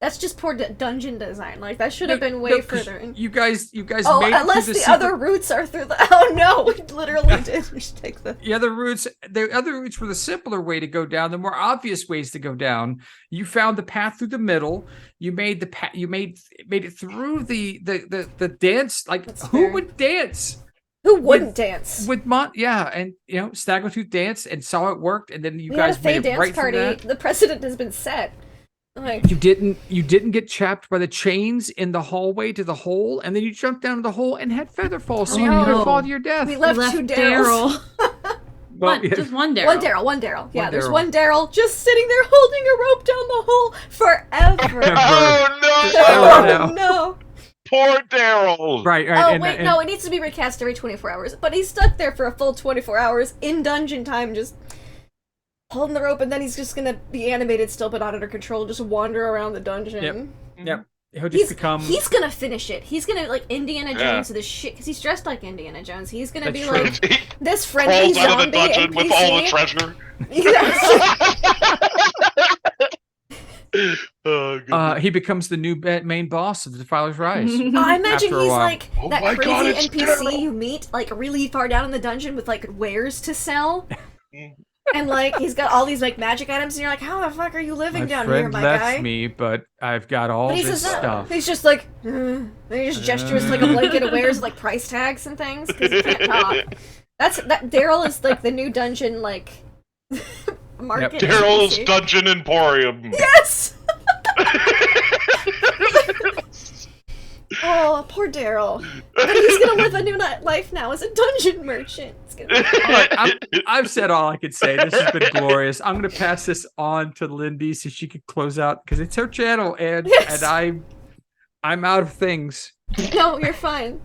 that's just poor dungeon design. Like that should have been way 'cause further. You guys Oh, made it unless through the secret- other routes are through the. Oh no, we literally did. We should take the. The other routes were the simpler way to go down, the more obvious ways to go down. You found the path through the middle. You made the you made it through the dance. Like That's who fair. would dance? Who wouldn't dance? With and Snaggletooth danced and saw it worked, and then you We had a guys made Fae it dance right through party. that. The precedent has been set. Like You didn't get chapped by the chains in the hallway to the hole, and then you jumped down to the hole and had featherfall, so you Oh, could no. fall to your death. we left two Daryls. Well, yeah. Just one Daryl. One Daryl. Yeah, One there's Daryl. one Daryl just sitting there holding a rope down the hole forever. Oh no! Oh, Oh no! Poor Daryl. Right. Oh and, wait, and- no, it needs to be recast every 24 hours. But he's stuck there for a full 24 hours in dungeon time, just holding the rope, and then he's just gonna be animated still, but not under control, just wander around the dungeon. Yep. He'll just become. He's gonna finish it. He's gonna like Indiana Yeah. Jones this shit because he's dressed like Indiana Jones. He's gonna That's be true. like He this friendly crawls out of the zombie dungeon NPC. with all the treasure. Oh, goodness. He becomes the new main boss of the Defiler's Rise. I imagine After a he's while. like Oh that my crazy God, it's NPC terrible. you meet like really far down in the dungeon with like wares to sell. And like he's got all these like magic items, and you're like, "How the fuck are you living My down friend here, my left guy?" me, but I've got all But he this says, stuff. he's just like, and he just gestures like a blanket of wares, like price tags and things, because he can't talk. That Daryl is like the new dungeon like market. Daryl's NPC. Dungeon Emporium. Yes. Oh, poor Daryl. But he's gonna live a new life now as a dungeon merchant. It's gonna be I've said all I could say. This has been glorious. I'm going to pass this on to Lindy so she can close out because it's her channel, and Yes. I'm out of things. No, you're fine.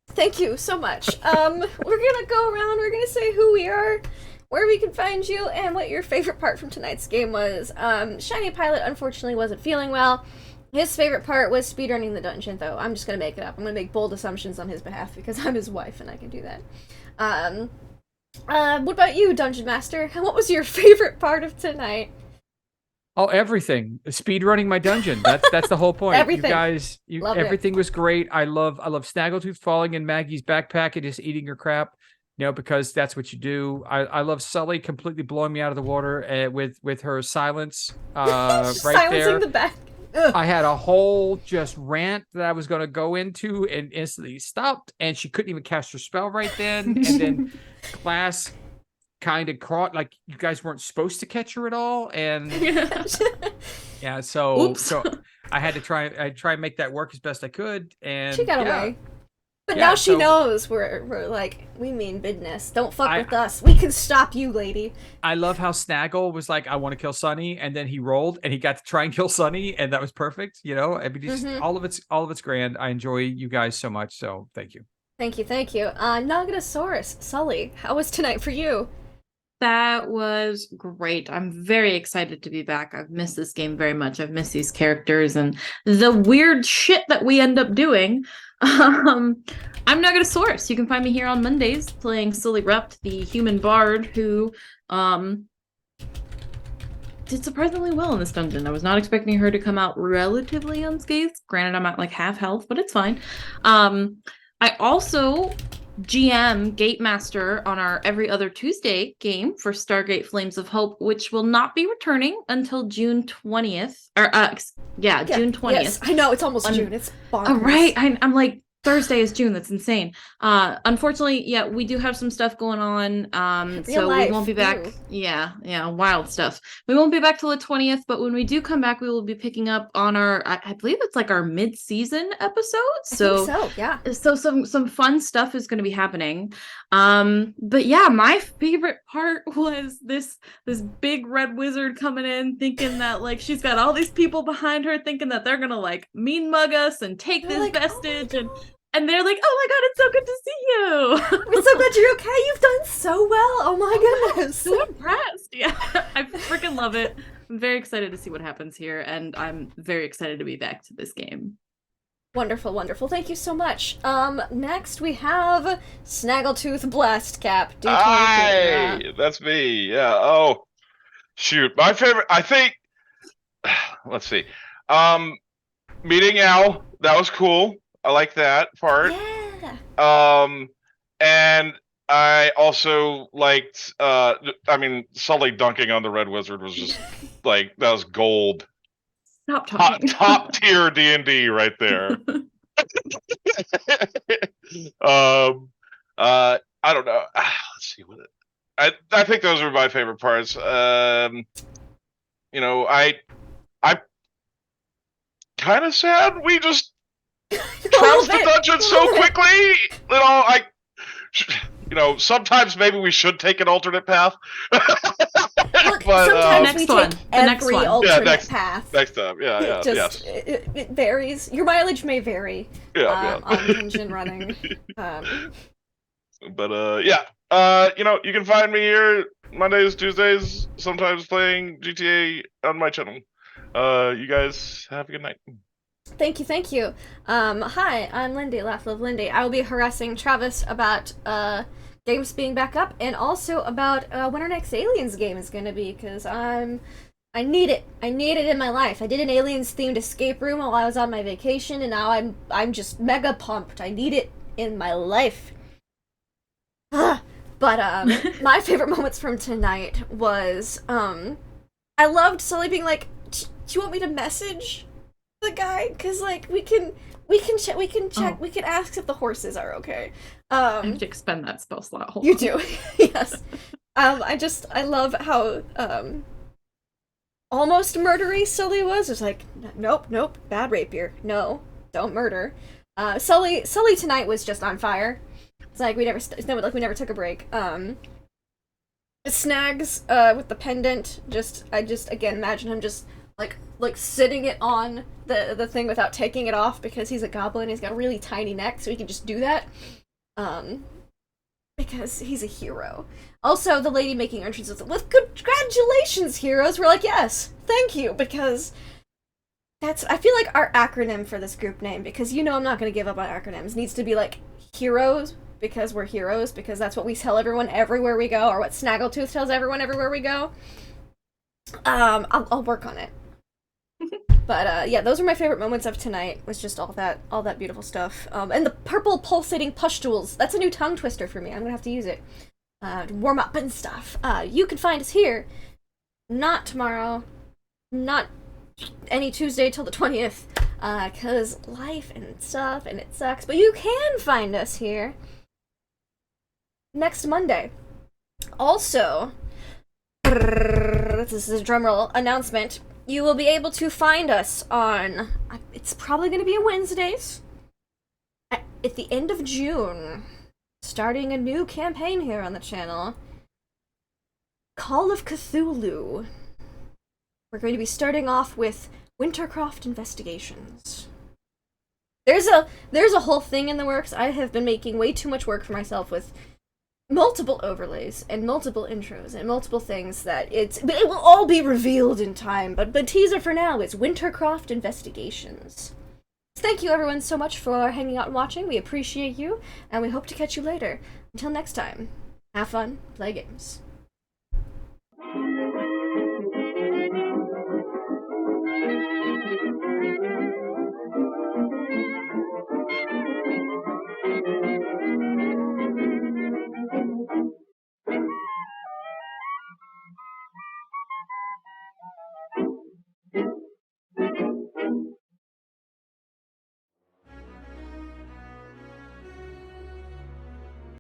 Thank you so much. We're gonna go around, we're gonna say who we are, where we can find you, and what your favorite part from tonight's game was. Shiny Pilot unfortunately wasn't feeling well. His favorite part was speedrunning the dungeon, though. I'm just gonna make it up. I'm gonna make bold assumptions on his behalf because I'm his wife and I can do that. What about you, Dungeon Master? What was your favorite part of tonight? Oh, everything. Speed running my dungeon. That's the whole point. Everything. You guys, Loved it. everything was great. I love Snaggletooth falling in Maggie's backpack and just eating her crap. Because that's what you do. I love Sully completely blowing me out of the water with her silence right Silencing there. the back. Ugh. I had a whole just rant that I was going to go into and instantly stopped, and she couldn't even cast her spell right then. And then Glass kind of caught, like, you guys weren't supposed to catch her at all. And yeah, so I had to try and make that work as best I could. And she got away. But Yeah, now she so- knows we're like, we mean business. Don't fuck with us. We can stop you, lady. I love how Snaggle was like, I want to kill Sunny, and then he rolled and he got to try and kill Sunny, and that was perfect. I mean, just all of it's grand. I enjoy you guys so much, so thank you. Thank you. Nogatosaurus, Sully, how was tonight for you? That was great. I'm very excited to be back. I've missed this game very much. I've missed these characters and the weird shit that we end up doing. I'm Nogatosaurus. You can find me here on Mondays playing Sully Rupt, the human bard who did surprisingly well in this dungeon. I was not expecting her to come out relatively unscathed. Granted, I'm at like half health, but it's fine. I also GM Gatemaster on our every other Tuesday game for Stargate Flames of Hope, which will not be returning until June 20th. June 20th. Yes, I know, it's almost June. It's bonkers. Oh, right. I'm like, Thursday is June. That's insane. Unfortunately, yeah, we do have some stuff going on. So life, we won't be back. too. Yeah, wild stuff. We won't be back till the 20th, but when we do come back, we will be picking up on our, I believe it's like our mid-season episode. I think so, yeah. So some fun stuff is going to be happening. But yeah, my favorite part was this big red wizard coming in thinking that like she's got all these people behind her thinking that they're gonna like mean mug us and take They're this like, "Oh my vestige and they're like, oh my god, it's so good to see you. We're so glad you're okay. You've done so well. Oh my goodness. So impressed. Yeah, I freaking love it. I'm very excited to see what happens here, and I'm very excited to be back to this game. Wonderful, wonderful. Thank you so much. Next we have Snaggletooth Blast Cap. Hi, that's me. Yeah. Oh, shoot. My favorite, I think. Let's see. Meeting Al. That was cool. I like that part. Yeah. And I also liked. I mean, Sully dunking on the Red Wizard was just like that was gold. Stop talking. Top tier D&D right there. I don't know. Let's see what I think those are my favorite parts. I'm kind of sad we just trounced the dungeon so quickly. Sometimes maybe we should take an alternate path. Look, But, sometimes Next we one. take The next every one. alternate path. Next time. Yeah, yes. It varies. Your mileage may vary Yeah. on dungeon running. But you can find me here Mondays, Tuesdays, sometimes playing GTA on my channel. You guys have a good night. Thank you. Hi, I'm Lindy, Laugh Love Lindy. I will be harassing Travis about games being back up and also about when our next Aliens game is going to be, because I need it. I need it in my life. I did an Aliens themed escape room while I was on my vacation, and now I'm just mega pumped. I need it in my life. But my favorite moments from tonight was I loved Sully being like, do you want me to message the guy? Because like we can check, we can ask if the horses are okay. I have to expend that spell slot. Hold You on. do. Yes. I love how almost murdery Sully was. It's like, nope, bad rapier. No, don't murder. Sully tonight was just on fire. It's like we never took a break. Snags with the pendant. I just again imagine him just like sitting it on the thing without taking it off because he's a goblin. He's got a really tiny neck, so he can just do that. Because he's a hero. Also, the lady making entrances with congratulations, heroes. We're like, yes, thank you, because I feel like our acronym for this group name, because I'm not going to give up on acronyms, needs to be like heroes, because we're heroes, because that's what we tell everyone everywhere we go, or what Snaggletooth tells everyone everywhere we go. I'll work on it. But yeah, those are my favorite moments of tonight. Was just all that beautiful stuff. And the purple pulsating pustules. That's a new tongue twister for me. I'm gonna have to use it to warm up and stuff. You can find us here. Not tomorrow. Not any Tuesday till the 20th. Cause life and stuff and it sucks. But you can find us here next Monday. Also, this is a drumroll announcement. You will be able to find us on, it's probably going to be on Wednesdays, at the end of June, starting a new campaign here on the channel, Call of Cthulhu. We're going to be starting off with Wintercroft Investigations. There's a whole thing in the works. I have been making way too much work for myself with multiple overlays and multiple intros and multiple things that it will all be revealed in time, but the teaser for now is Wintercroft Investigations. Thank you everyone so much for hanging out and watching. We appreciate you, and we hope to catch you later. Until next time, have fun, play games.